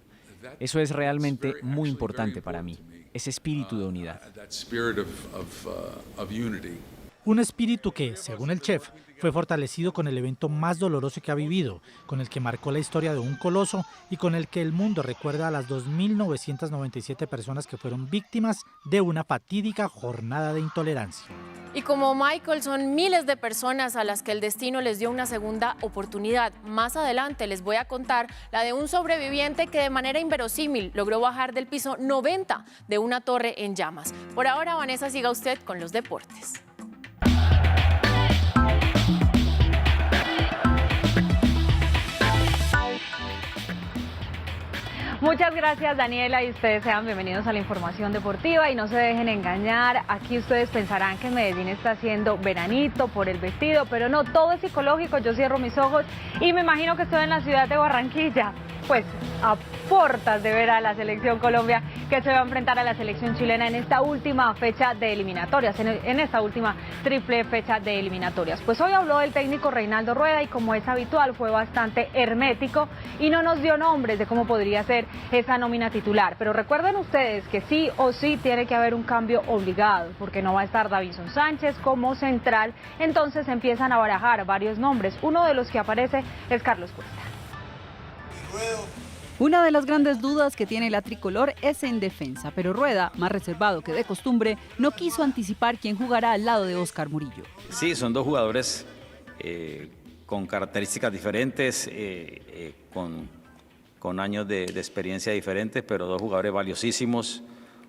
Eso es realmente muy importante para mí, ese espíritu de unidad. Un espíritu que, según el chef, fue fortalecido con el evento más doloroso que ha vivido, con el que marcó la historia de un coloso y con el que el mundo recuerda a las 2.997 personas que fueron víctimas de una fatídica jornada de intolerancia. Y como Michael, son miles de personas a las que el destino les dio una segunda oportunidad. Más adelante les voy a contar la de un sobreviviente que de manera inverosímil logró bajar del piso 90 de una torre en llamas. Por ahora, Vanessa, siga usted con los deportes. Muchas gracias, Daniela, y ustedes sean bienvenidos a la información deportiva y no se dejen engañar. Aquí ustedes pensarán que Medellín está haciendo veranito por el vestido, pero no, todo es psicológico. Yo cierro mis ojos y me imagino que estoy en la ciudad de Barranquilla, pues a portas de ver a la selección Colombia, que se va a enfrentar a la selección chilena en esta última fecha de eliminatorias, en esta última triple fecha de eliminatorias. Pues hoy habló el técnico Reinaldo Rueda y, como es habitual, fue bastante hermético y no nos dio nombres de cómo podría ser esa nómina titular. Pero recuerden ustedes que sí o sí tiene que haber un cambio obligado, porque no va a estar Davinson Sánchez como central. Entonces empiezan a barajar varios nombres. Uno de los que aparece es Carlos Cuesta. Una de las grandes dudas que tiene la tricolor es en defensa, pero Rueda, más reservado que de costumbre, no quiso anticipar quién jugará al lado de Oscar Murillo. Sí, son dos jugadores con características diferentes, con años de experiencia diferentes, pero dos jugadores valiosísimos.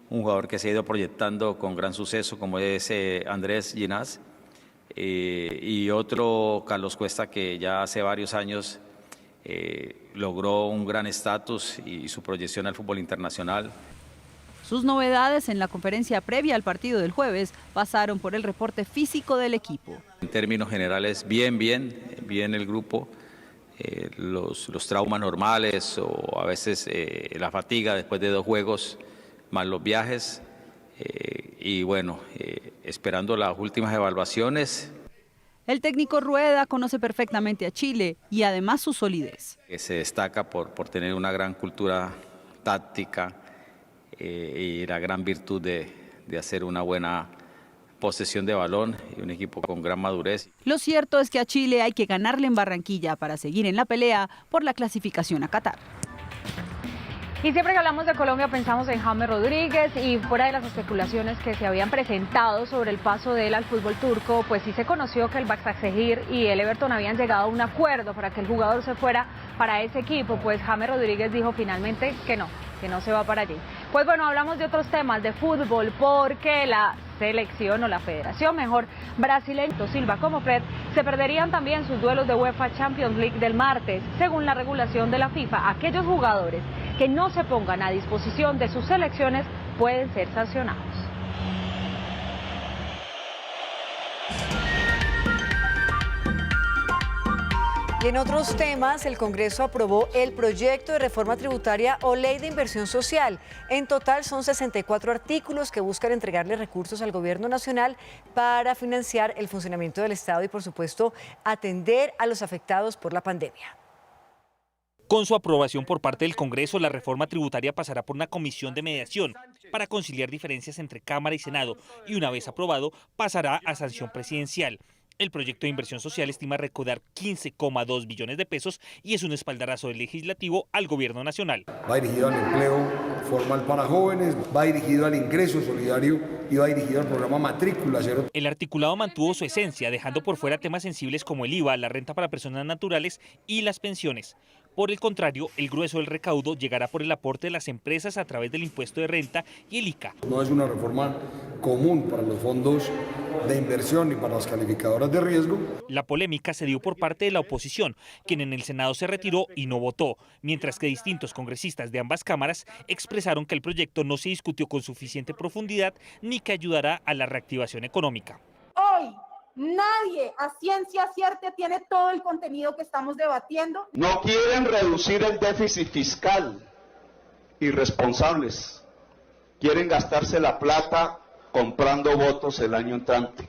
Un jugador que se ha ido proyectando con gran suceso, como es Andrés Ginás, y otro, Carlos Cuesta, que ya hace varios años logró un gran estatus y su proyección al fútbol internacional. Sus novedades en la conferencia previa al partido del jueves pasaron por el reporte físico del equipo. En términos generales, bien el grupo. Los traumas normales o a veces la fatiga después de 2 juegos, más los viajes, y bueno, esperando las últimas evaluaciones. El técnico Rueda conoce perfectamente a Chile y además su solidez. Se destaca por tener una gran cultura táctica y la gran virtud de hacer una buena posesión de balón y un equipo con gran madurez. Lo cierto es que a Chile hay que ganarle en Barranquilla para seguir en la pelea por la clasificación a Qatar. Y siempre que hablamos de Colombia pensamos en James Rodríguez, y fuera de las especulaciones que se habían presentado sobre el paso de él al fútbol turco, pues sí se conoció que el Başakşehir y el Everton habían llegado a un acuerdo para que el jugador se fuera para ese equipo. Pues James Rodríguez dijo finalmente que no se va para allí. Pues bueno, hablamos de otros temas de fútbol, porque la selección o la federación mejor brasileña, Silva como Fred, se perderían también sus duelos de UEFA Champions League del martes. Según la regulación de la FIFA, aquellos jugadores que no se pongan a disposición de sus selecciones pueden ser sancionados. Y en otros temas, el Congreso aprobó el proyecto de reforma tributaria o ley de inversión social. En total son 64 artículos que buscan entregarle recursos al gobierno nacional para financiar el funcionamiento del Estado y, por supuesto, atender a los afectados por la pandemia. Con su aprobación por parte del Congreso, la reforma tributaria pasará por una comisión de mediación para conciliar diferencias entre Cámara y Senado y, una vez aprobado, pasará a sanción presidencial. El proyecto de inversión social estima recaudar 15,2 billones de pesos y es un espaldarazo del legislativo al gobierno nacional. Va dirigido al empleo formal para jóvenes, va dirigido al ingreso solidario y va dirigido al programa Matrícula Cero. El articulado mantuvo su esencia, dejando por fuera temas sensibles como el IVA, la renta para personas naturales y las pensiones. Por el contrario, el grueso del recaudo llegará por el aporte de las empresas a través del impuesto de renta y el ICA. No es una reforma común para los fondos de inversión y para las calificadoras de riesgo. La polémica se dio por parte de la oposición, quien en el Senado se retiró y no votó, mientras que distintos congresistas de ambas cámaras expresaron que el proyecto no se discutió con suficiente profundidad ni que ayudará a la reactivación económica. Hoy nadie a ciencia cierta tiene todo el contenido que estamos debatiendo. No quieren reducir el déficit fiscal, irresponsables. Quieren gastarse la plata comprando votos el año entrante.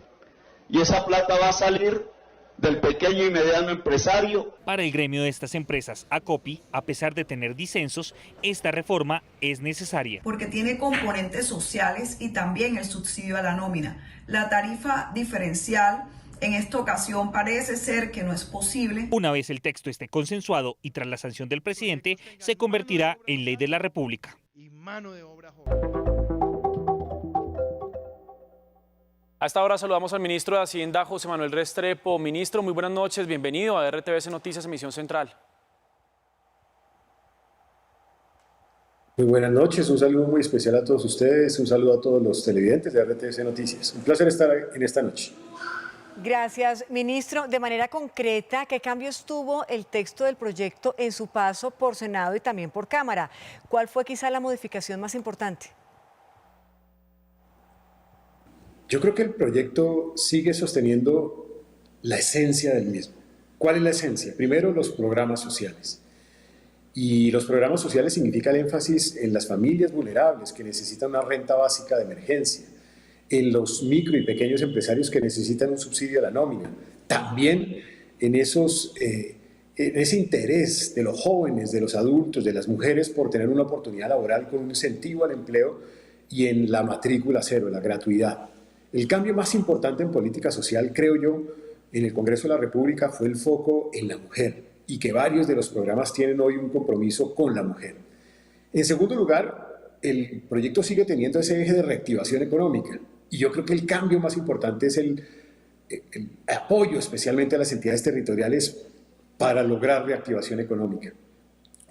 Y esa plata va a salir del pequeño y mediano empresario. Para el gremio de estas empresas, ACOPI, a pesar de tener disensos, esta reforma es necesaria. Porque tiene componentes sociales y también el subsidio a la nómina. La tarifa diferencial en esta ocasión parece ser que no es posible. Una vez el texto esté consensuado y tras la sanción del presidente, se convertirá en ley de la República. A esta hora saludamos al ministro de Hacienda, José Manuel Restrepo. Ministro, muy buenas noches, bienvenido a RTVC Noticias, emisión central. Muy buenas noches, un saludo muy especial a todos ustedes, un saludo a todos los televidentes de RTVC Noticias. Un placer estar en esta noche. Gracias, ministro. De manera concreta, ¿qué cambios tuvo el texto del proyecto en su paso por Senado y también por Cámara? ¿Cuál fue quizá la modificación más importante? Yo creo que el proyecto sigue sosteniendo la esencia del mismo. ¿Cuál es la esencia? Primero, los programas sociales. Y los programas sociales significa el énfasis en las familias vulnerables que necesitan una renta básica de emergencia, en los micro y pequeños empresarios que necesitan un subsidio a la nómina, también en ese interés de los jóvenes, de los adultos, de las mujeres por tener una oportunidad laboral con un incentivo al empleo y en la matrícula cero, la gratuidad. El cambio más importante en política social, creo yo, en el Congreso de la República fue el foco en la mujer y que varios de los programas tienen hoy un compromiso con la mujer. En segundo lugar, el proyecto sigue teniendo ese eje de reactivación económica y yo creo que el cambio más importante es el apoyo especialmente a las entidades territoriales para lograr reactivación económica.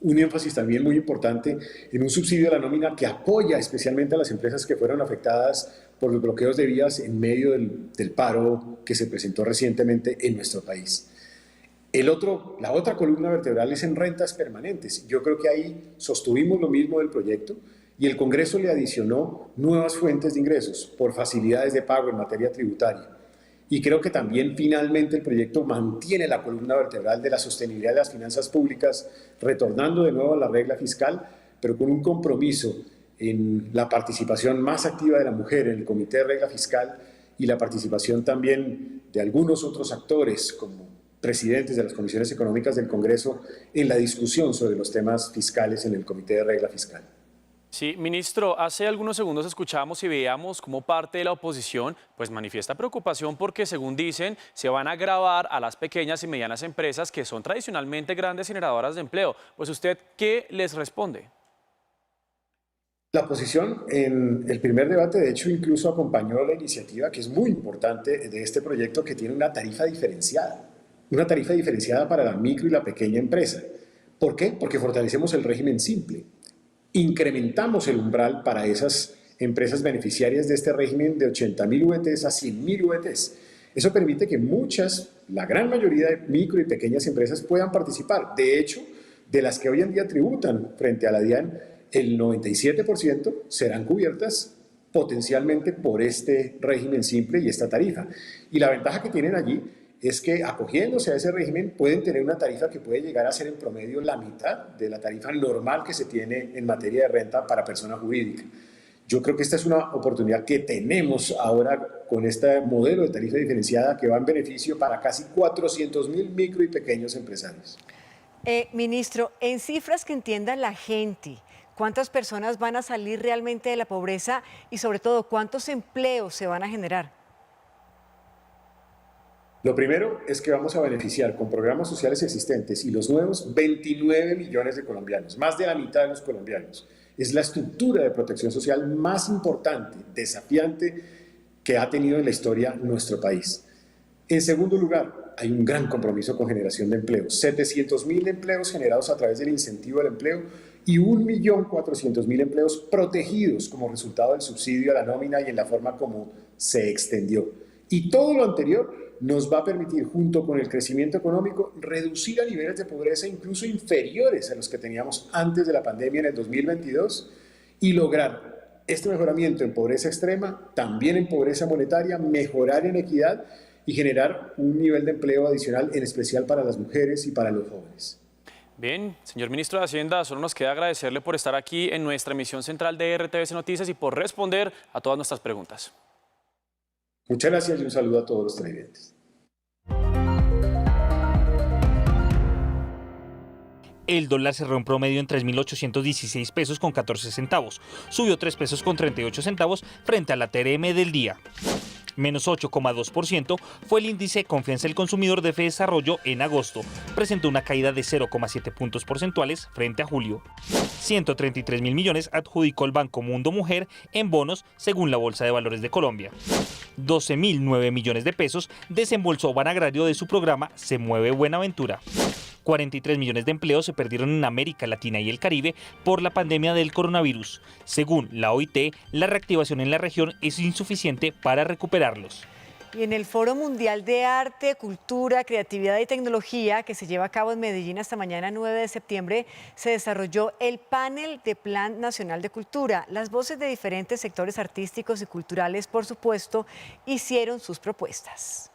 Un énfasis también muy importante en un subsidio a la nómina que apoya especialmente a las empresas que fueron afectadas por los bloqueos de vías en medio del paro que se presentó recientemente en nuestro país. La otra columna vertebral es en rentas permanentes. Yo creo que ahí sostuvimos lo mismo del proyecto y el Congreso le adicionó nuevas fuentes de ingresos por facilidades de pago en materia tributaria. Y creo que también finalmente el proyecto mantiene la columna vertebral de la sostenibilidad de las finanzas públicas, retornando de nuevo a la regla fiscal, pero con un compromiso en la participación más activa de la mujer en el Comité de Regla Fiscal y la participación también de algunos otros actores como presidentes de las comisiones económicas del Congreso en la discusión sobre los temas fiscales en el Comité de Regla Fiscal. Sí, ministro, hace algunos segundos escuchábamos y veíamos cómo parte de la oposición pues manifiesta preocupación porque, según dicen, se van a gravar a las pequeñas y medianas empresas que son tradicionalmente grandes generadoras de empleo. Pues usted, ¿qué les responde? La oposición en el primer debate, de hecho, incluso acompañó la iniciativa, que es muy importante, de este proyecto que tiene una tarifa diferenciada para la micro y la pequeña empresa. ¿Por qué? Porque fortalecemos el régimen simple. Incrementamos el umbral para esas empresas beneficiarias de este régimen de 80.000 UETs a 100.000 UETs. Eso permite que la gran mayoría de micro y pequeñas empresas puedan participar. De hecho, de las que hoy en día tributan frente a la DIAN, el 97% serán cubiertas potencialmente por este régimen simple y esta tarifa. Y la ventaja que tienen allí es que, acogiéndose a ese régimen, pueden tener una tarifa que puede llegar a ser en promedio la mitad de la tarifa normal que se tiene en materia de renta para persona jurídica. Yo creo que esta es una oportunidad que tenemos ahora con este modelo de tarifa diferenciada que va en beneficio para casi 400.000 micro y pequeños empresarios. Ministro, en cifras que entienda la gente, ¿cuántas personas van a salir realmente de la pobreza y, sobre todo, cuántos empleos se van a generar? Lo primero es que vamos a beneficiar con programas sociales existentes y los nuevos 29 millones de colombianos, más de la mitad de los colombianos. Es la estructura de protección social más importante, desafiante, que ha tenido en la historia nuestro país. En segundo lugar, hay un gran compromiso con generación de empleo. 700.000 empleos generados a través del incentivo al empleo y 1.400.000 empleos protegidos como resultado del subsidio a la nómina y en la forma como se extendió. Y todo lo anterior nos va a permitir, junto con el crecimiento económico, reducir a niveles de pobreza incluso inferiores a los que teníamos antes de la pandemia en el 2022 y lograr este mejoramiento en pobreza extrema, también en pobreza monetaria, mejorar en equidad y generar un nivel de empleo adicional, en especial para las mujeres y para los jóvenes. Bien, señor ministro de Hacienda, solo nos queda agradecerle por estar aquí en nuestra emisión central de RTVC Noticias y por responder a todas nuestras preguntas. Muchas gracias y un saludo a todos los televidentes. El dólar cerró en promedio en 3.816 pesos con 14 centavos. Subió 3 pesos con 38 centavos frente a la TRM del día. Menos 8,2% fue el índice de confianza del consumidor de Fedesarrollo en agosto. Presentó una caída de 0,7 puntos porcentuales frente a julio. 133.000 millones adjudicó el Banco Mundo Mujer en bonos según la Bolsa de Valores de Colombia. 12.009 millones de pesos desembolsó Banagrario de su programa Se Mueve Buenaventura. 43 millones de empleos se perdieron en América Latina y el Caribe por la pandemia del coronavirus. Según la OIT, la reactivación en la región es insuficiente para recuperarlos. Y en el Foro Mundial de Arte, Cultura, Creatividad y Tecnología, que se lleva a cabo en Medellín hasta mañana 9 de septiembre, se desarrolló el panel de Plan Nacional de Cultura. Las voces de diferentes sectores artísticos y culturales, por supuesto, hicieron sus propuestas.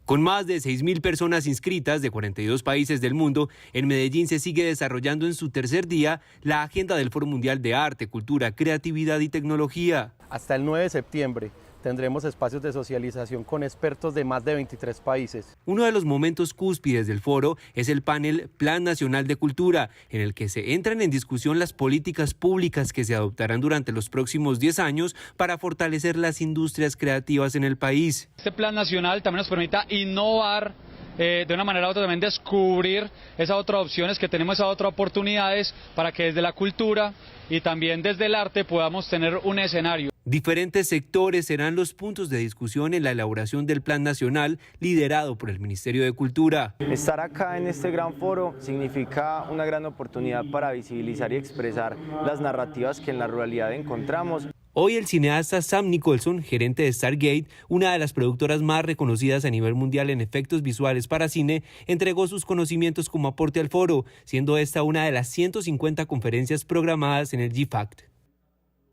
Con más de 6.000 personas inscritas de 42 países del mundo, en Medellín se sigue desarrollando en su tercer día la agenda del Foro Mundial de Arte, Cultura, Creatividad y Tecnología. Hasta el 9 de septiembre tendremos espacios de socialización con expertos de más de 23 países. Uno de los momentos cúspides del foro es el panel Plan Nacional de Cultura, en el que se entran en discusión las políticas públicas que se adoptarán durante los próximos 10 años para fortalecer las industrias creativas en el país. Este plan nacional también nos permita innovar de una manera u otra, también descubrir esas otras opciones que tenemos, esas otras oportunidades para que desde la cultura y también desde el arte podamos tener un escenario. Diferentes sectores serán los puntos de discusión en la elaboración del Plan Nacional liderado por el Ministerio de Cultura. Estar acá en este gran foro significa una gran oportunidad para visibilizar y expresar las narrativas que en la ruralidad encontramos. Hoy el cineasta Sam Nicholson, gerente de Stargate, una de las productoras más reconocidas a nivel mundial en efectos visuales para cine, entregó sus conocimientos como aporte al foro, siendo esta una de las 150 conferencias programadas en el GFACT.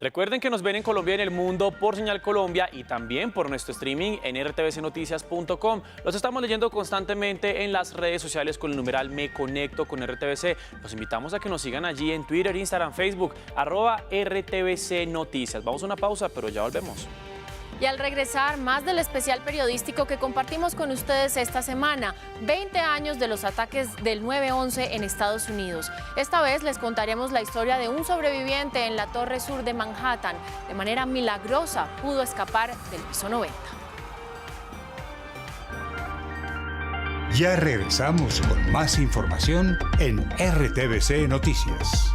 Recuerden que nos ven en Colombia y en el mundo por Señal Colombia y también por nuestro streaming en rtvcnoticias.com. Los estamos leyendo constantemente en las redes sociales con el numeral Me Conecto con RTVC. Los invitamos a que nos sigan allí en Twitter, Instagram, Facebook, @RTVC Noticias. Vamos a una pausa, pero ya volvemos. Y al regresar, más del especial periodístico que compartimos con ustedes esta semana, 20 años de los ataques del 9/11 en Estados Unidos. Esta vez les contaremos la historia de un sobreviviente en la Torre Sur de Manhattan. De manera milagrosa pudo escapar del piso 90. Ya regresamos con más información en RTVC Noticias.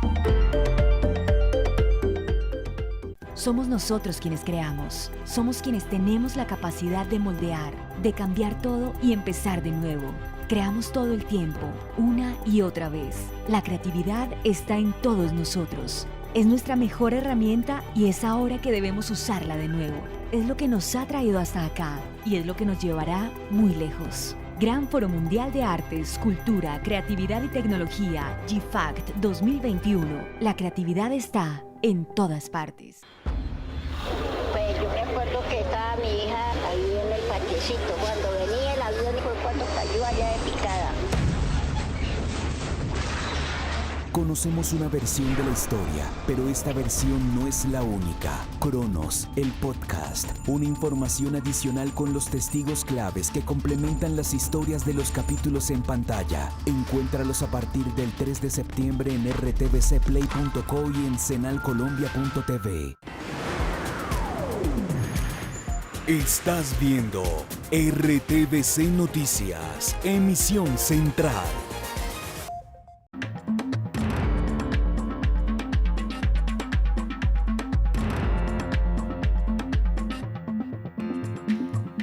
Somos nosotros quienes creamos, somos quienes tenemos la capacidad de moldear, de cambiar todo y empezar de nuevo. Creamos todo el tiempo, una y otra vez. La creatividad está en todos nosotros. Es nuestra mejor herramienta y es ahora que debemos usarla de nuevo. Es lo que nos ha traído hasta acá y es lo que nos llevará muy lejos. Gran Foro Mundial de Artes, Cultura, Creatividad y Tecnología, GFACT 2021. La creatividad está en todas partes. Pues yo me acuerdo que estaba mi hija ahí en el patiecito. Cuando venía el avión fue cuando cayó allá de picada. Conocemos una versión de la historia, pero esta versión no es la única. Cronos, el podcast, una información adicional con los testigos claves que complementan las historias de los capítulos en pantalla. Encuéntralos a partir del 3 de septiembre en rtvcplay.co y en senalcolombia.tv. Estás viendo RTVC Noticias, emisión central.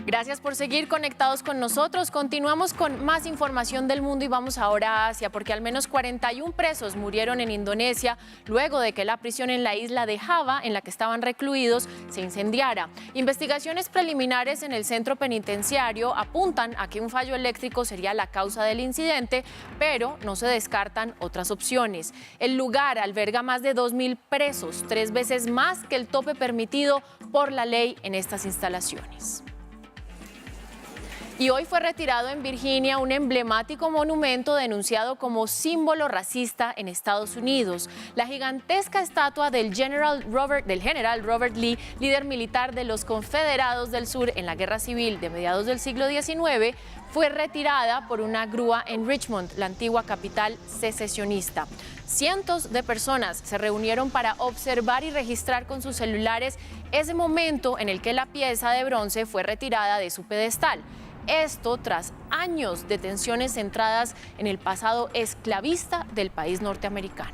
Gracias por seguir conectados con nosotros. Continuamos con más información del mundo y vamos ahora a Asia, porque al menos 41 presos murieron en Indonesia luego de que la prisión en la isla de Java, en la que estaban recluidos, se incendiara. Investigaciones preliminares en el centro penitenciario apuntan a que un fallo eléctrico sería la causa del incidente, pero no se descartan otras opciones. El lugar alberga más de 2.000 presos, 3 veces más que el tope permitido por la ley en estas instalaciones. Y hoy fue retirado en Virginia un emblemático monumento denunciado como símbolo racista en Estados Unidos. La gigantesca estatua del general Robert Lee, líder militar de los Confederados del Sur en la Guerra Civil de mediados del siglo XIX, fue retirada por una grúa en Richmond, la antigua capital secesionista. Cientos de personas se reunieron para observar y registrar con sus celulares ese momento en el que la pieza de bronce fue retirada de su pedestal. Esto tras años de tensiones centradas en el pasado esclavista del país norteamericano.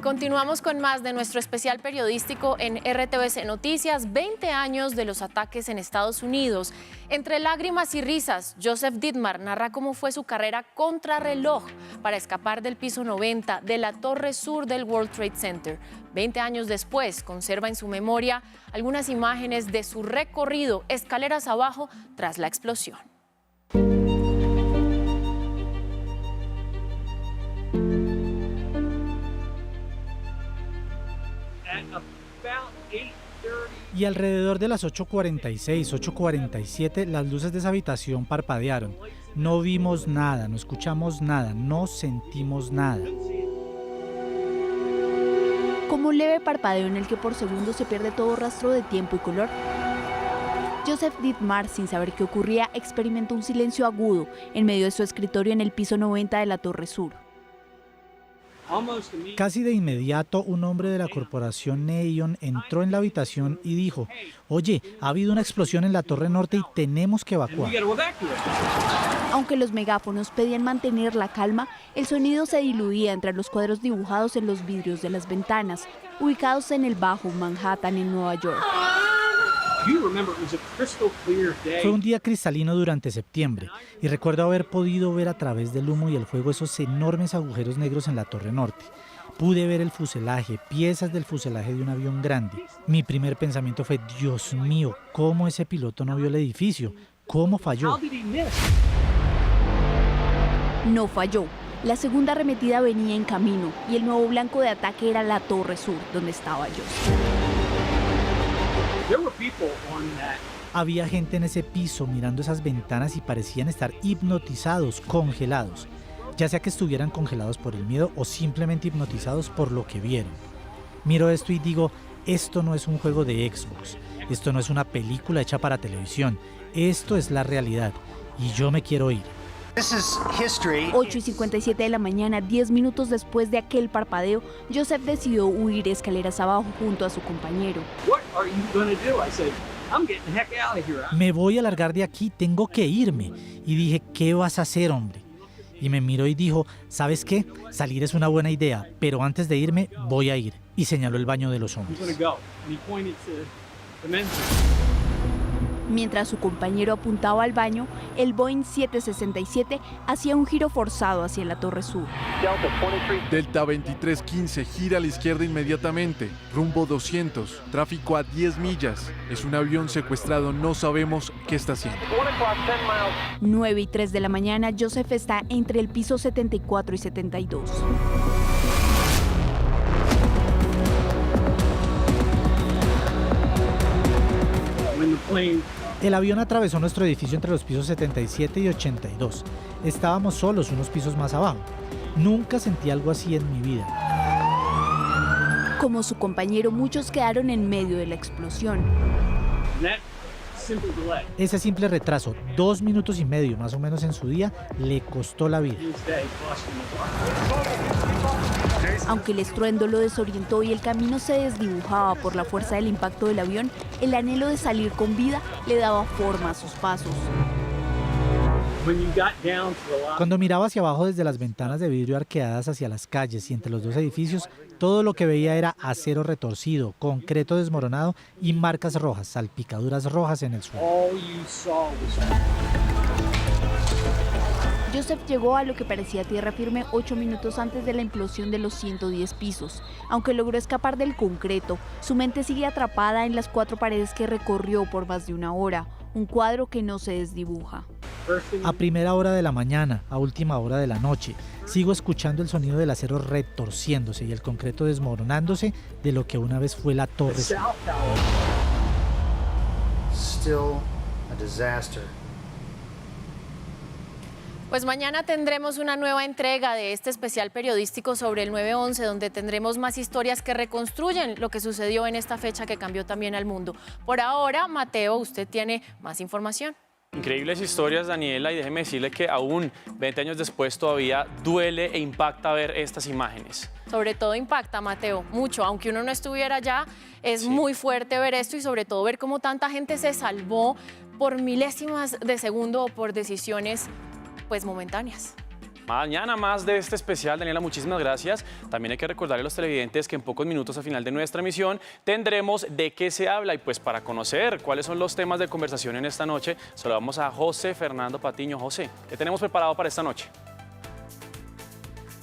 Y continuamos con más de nuestro especial periodístico en RTVC Noticias, 20 años de los ataques en Estados Unidos. Entre lágrimas y risas, Joseph Dittmar narra cómo fue su carrera contrarreloj para escapar del piso 90 de la torre sur del World Trade Center. 20 años después, conserva en su memoria algunas imágenes de su recorrido escaleras abajo tras la explosión. Y alrededor de las 8:46, 8:47, las luces de esa habitación parpadearon. No vimos nada, no escuchamos nada, no sentimos nada. Como un leve parpadeo en el que por segundos se pierde todo rastro de tiempo y color, Joseph Dittmar, sin saber qué ocurría, experimentó un silencio agudo en medio de su escritorio en el piso 90 de la Torre Sur. Casi de inmediato, un hombre de la corporación Neon entró en la habitación y dijo: oye, ha habido una explosión en la Torre Norte y tenemos que evacuar. Aunque los megáfonos pedían mantener la calma, el sonido se diluía entre los cuadros dibujados en los vidrios de las ventanas, ubicados en el Bajo Manhattan en Nueva York. Fue un día cristalino durante septiembre y recuerdo haber podido ver a través del humo y el fuego esos enormes agujeros negros en la Torre Norte. Pude ver el fuselaje, piezas del fuselaje de un avión grande. Mi primer pensamiento fue: Dios mío, ¿cómo ese piloto no vio el edificio? ¿Cómo falló? No falló. La segunda arremetida venía en camino y el nuevo blanco de ataque era la Torre Sur, donde estaba yo. Había gente en ese piso mirando esas ventanas y parecían estar hipnotizados, congelados. Ya sea que estuvieran congelados por el miedo o simplemente hipnotizados por lo que vieron. Miro esto y digo: esto no es un juego de Xbox, esto no es una película hecha para televisión, esto es la realidad y yo me quiero ir. 8:57 de la mañana, 10 minutos después de aquel parpadeo, Joseph decidió huir escaleras abajo junto a su compañero. Me voy a largar de aquí, tengo que irme. Y dije: ¿qué vas a hacer, hombre? Y me miró y dijo: ¿sabes qué? Salir es una buena idea, pero antes de irme voy a ir. Y señaló el baño de los hombres. Mientras su compañero apuntaba al baño, el Boeing 767 hacía un giro forzado hacia la Torre Sur. Delta 2315 gira a la izquierda inmediatamente, rumbo 200, tráfico a 10 millas. Es un avión secuestrado, no sabemos qué está haciendo. 9:03 de la mañana, Joseph está entre el piso 74 y 72. El avión atravesó nuestro edificio entre los pisos 77 y 82. Estábamos solos unos pisos más abajo. Nunca sentí algo así en mi vida. Como su compañero, muchos quedaron en medio de la explosión. Ese simple retraso, 2 minutos y medio más o menos en su día, le costó la vida. Aunque el estruendo lo desorientó y el camino se desdibujaba por la fuerza del impacto del avión, el anhelo de salir con vida le daba forma a sus pasos. Cuando miraba hacia abajo desde las ventanas de vidrio arqueadas hacia las calles y entre los dos edificios, todo lo que veía era acero retorcido, concreto desmoronado y marcas rojas, salpicaduras rojas en el suelo. Joseph llegó a lo que parecía tierra firme 8 minutos antes de la implosión de los 110 pisos. Aunque logró escapar del concreto, su mente sigue atrapada en las 4 paredes que recorrió por más de una hora, un cuadro que no se desdibuja. A primera hora de la mañana, a última hora de la noche, sigo escuchando el sonido del acero retorciéndose y el concreto desmoronándose de lo que una vez fue la Torre Sur. Still a disaster. Pues mañana tendremos una nueva entrega de este especial periodístico sobre el 9/11, donde tendremos más historias que reconstruyen lo que sucedió en esta fecha que cambió también al mundo. Por ahora, Mateo, usted tiene más información. Increíbles historias, Daniela, y déjeme decirle que aún 20 años después todavía duele e impacta ver estas imágenes. Sobre todo impacta, Mateo, mucho. Aunque uno no estuviera allá, es muy fuerte ver esto y sobre todo ver cómo tanta gente se salvó por milésimas de segundo o por decisiones pues momentáneas. Mañana más de este especial. Daniela, muchísimas gracias. También hay que recordarle a los televidentes que en pocos minutos al final de nuestra emisión tendremos De qué se habla. Y pues para conocer cuáles son los temas de conversación en esta noche, saludamos a José Fernando Patiño. José, ¿qué tenemos preparado para esta noche?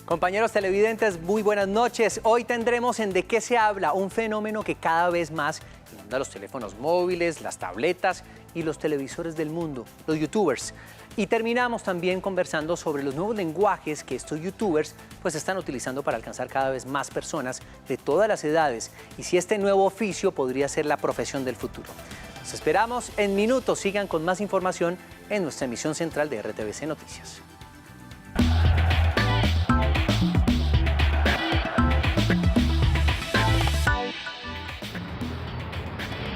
Compañeros televidentes, muy buenas noches. Hoy tendremos en De qué se habla, un fenómeno que cada vez más inunda los teléfonos móviles, las tabletas y los televisores del mundo, los youtubers. Y terminamos también conversando sobre los nuevos lenguajes que estos youtubers pues están utilizando para alcanzar cada vez más personas de todas las edades y si este nuevo oficio podría ser la profesión del futuro. Los esperamos en minutos. Sigan con más información en nuestra emisión central de RTVC Noticias.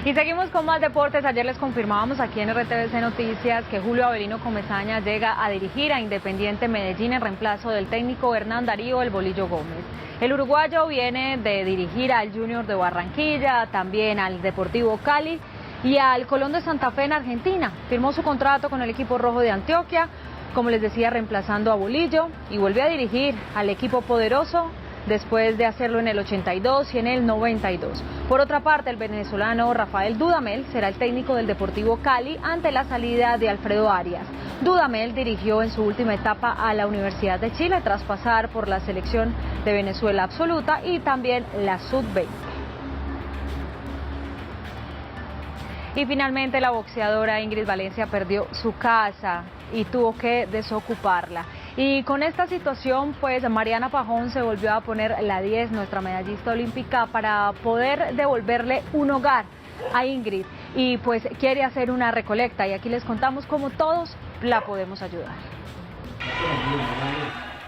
Y seguimos con más deportes. Ayer les confirmábamos aquí en RTVC Noticias que Julio Avelino Comesaña llega a dirigir a Independiente Medellín en reemplazo del técnico Hernán Darío El Bolillo Gómez. El uruguayo viene de dirigir al Junior de Barranquilla, también al Deportivo Cali y al Colón de Santa Fe en Argentina. Firmó su contrato con el equipo rojo de Antioquia, como les decía, reemplazando a Bolillo, y vuelve a dirigir al equipo poderoso después de hacerlo en el 82 y en el 92. Por otra parte, el venezolano Rafael Dudamel será el técnico del Deportivo Cali ante la salida de Alfredo Arias. Dudamel dirigió en su última etapa a la Universidad de Chile tras pasar por la selección de Venezuela absoluta y también la sub-20. Y finalmente la boxeadora Ingrid Valencia perdió su casa y tuvo que desocuparla. Y con esta situación, pues Mariana Pajón se volvió a poner la 10, nuestra medallista olímpica, para poder devolverle un hogar a Ingrid. Y pues quiere hacer una recolecta y aquí les contamos cómo todos la podemos ayudar.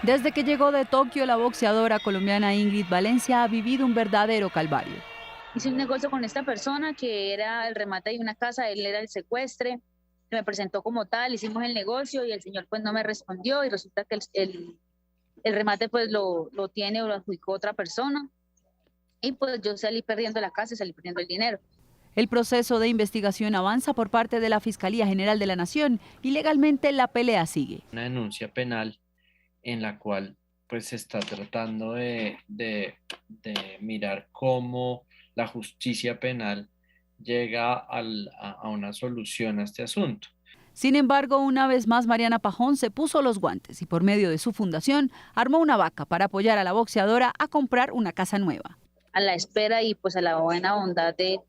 Desde que llegó de Tokio, la boxeadora colombiana Ingrid Valencia ha vivido un verdadero calvario. Hice un negocio con esta persona que era el remate de una casa, él era el secuestre. Me presentó como tal, hicimos el negocio y el señor pues no me respondió y resulta que el remate pues lo tiene o lo adjudicó otra persona y pues yo salí perdiendo la casa y salí perdiendo el dinero. El proceso de investigación avanza por parte de la Fiscalía General de la Nación y legalmente la pelea sigue. Una denuncia penal en la cual pues se está tratando de mirar cómo la justicia penal llega a una solución a este asunto. Sin embargo, una vez más Mariana Pajón se puso los guantes y por medio de su fundación armó una vaca para apoyar a la boxeadora a comprar una casa nueva. A la espera y pues a la buena bondad de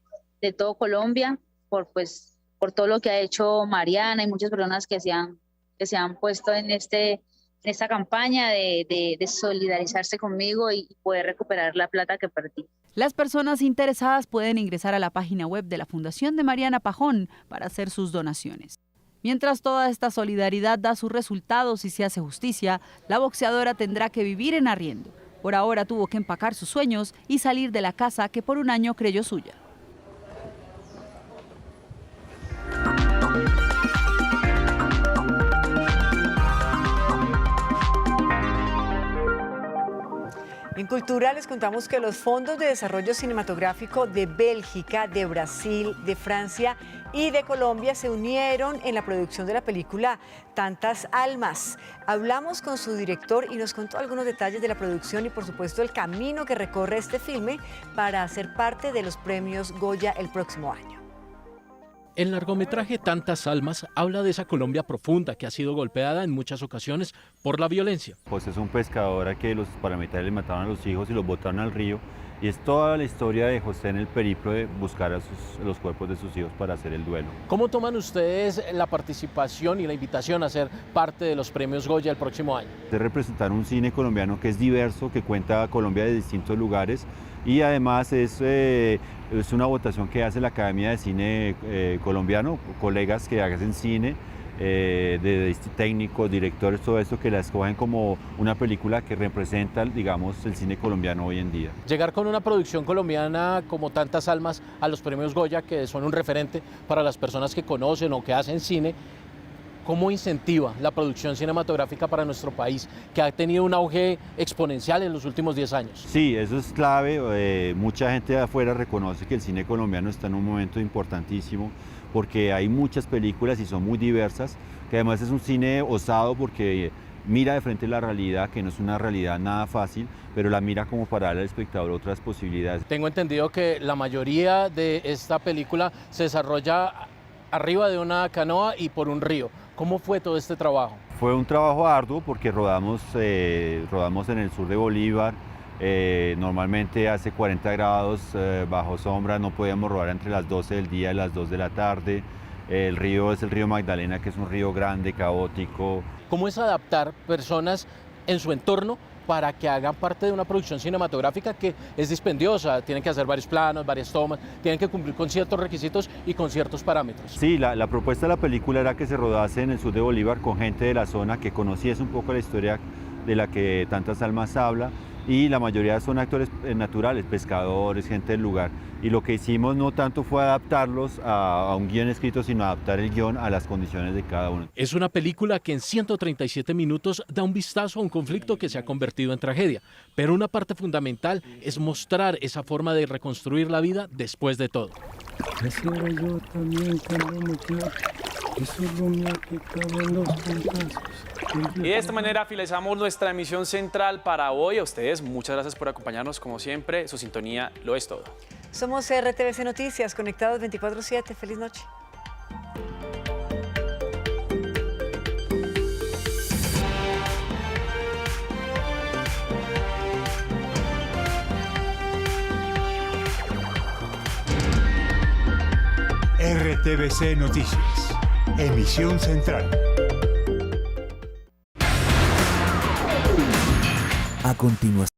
todo Colombia por todo lo que ha hecho Mariana y muchas personas que se han puesto en esta campaña de solidarizarse conmigo y poder recuperar la plata que perdí. Las personas interesadas pueden ingresar a la página web de la Fundación de Mariana Pajón para hacer sus donaciones. Mientras toda esta solidaridad da sus resultados y se hace justicia, la boxeadora tendrá que vivir en arriendo. Por ahora tuvo que empacar sus sueños y salir de la casa que por un año creyó suya. En Cultura les contamos que los fondos de desarrollo cinematográfico de Bélgica, de Brasil, de Francia y de Colombia se unieron en la producción de la película Tantas Almas. Hablamos con su director y nos contó algunos detalles de la producción y por supuesto el camino que recorre este filme para hacer parte de los premios Goya el próximo año. El largometraje Tantas Almas habla de esa Colombia profunda que ha sido golpeada en muchas ocasiones por la violencia. José es un pescador a que los paramilitares le mataron a los hijos y los botaron al río. Y es toda la historia de José en el periplo de buscar a los cuerpos de sus hijos para hacer el duelo. ¿Cómo toman ustedes la participación y la invitación a ser parte de los premios Goya el próximo año? De representar un cine colombiano que es diverso, que cuenta a Colombia de distintos lugares y además es una votación que hace la Academia de Cine colombiano, colegas que hacen cine, de técnicos, directores, todo esto que la escogen como una película que representa, digamos, el cine colombiano hoy en día. Llegar con una producción colombiana como Tantas Almas a los premios Goya, que son un referente para las personas que conocen o que hacen cine, ¿cómo incentiva la producción cinematográfica para nuestro país, que ha tenido un auge exponencial en los últimos 10 años? Sí, eso es clave. Mucha gente de afuera reconoce que el cine colombiano está en un momento importantísimo porque hay muchas películas y son muy diversas, que además es un cine osado porque mira de frente la realidad, que no es una realidad nada fácil, pero la mira como para darle al espectador otras posibilidades. Tengo entendido que la mayoría de esta película se desarrolla arriba de una canoa y por un río. ¿Cómo fue todo este trabajo? Fue un trabajo arduo porque rodamos en el sur de Bolívar. Normalmente hace 40 grados bajo sombra, no podíamos rodar entre las 12 del día y las 2 de la tarde. El río es el río Magdalena, que es un río grande, caótico. ¿Cómo es adaptar personas en su entorno para que hagan parte de una producción cinematográfica que es dispendiosa? Tienen que hacer varios planos, varias tomas, tienen que cumplir con ciertos requisitos y con ciertos parámetros. Sí, la propuesta de la película era que se rodase en el sur de Bolívar con gente de la zona que conociese un poco la historia de la que Tantas Almas habla, y la mayoría son actores naturales, pescadores, gente del lugar. Y lo que hicimos no tanto fue adaptarlos a un guión escrito, sino adaptar el guión a las condiciones de cada uno. Es una película que en 137 minutos da un vistazo a un conflicto que se ha convertido en tragedia, pero una parte fundamental es mostrar esa forma de reconstruir la vida después de todo. Así era yo también cuando me quedé. Eso es lo mío que caben los cantazos. Y de esta manera finalizamos nuestra emisión central para hoy. A ustedes, muchas gracias por acompañarnos como siempre. Su sintonía lo es todo. Somos RTVC Noticias, conectados 24/7. Feliz noche. RTVC Noticias, emisión central. A continuación.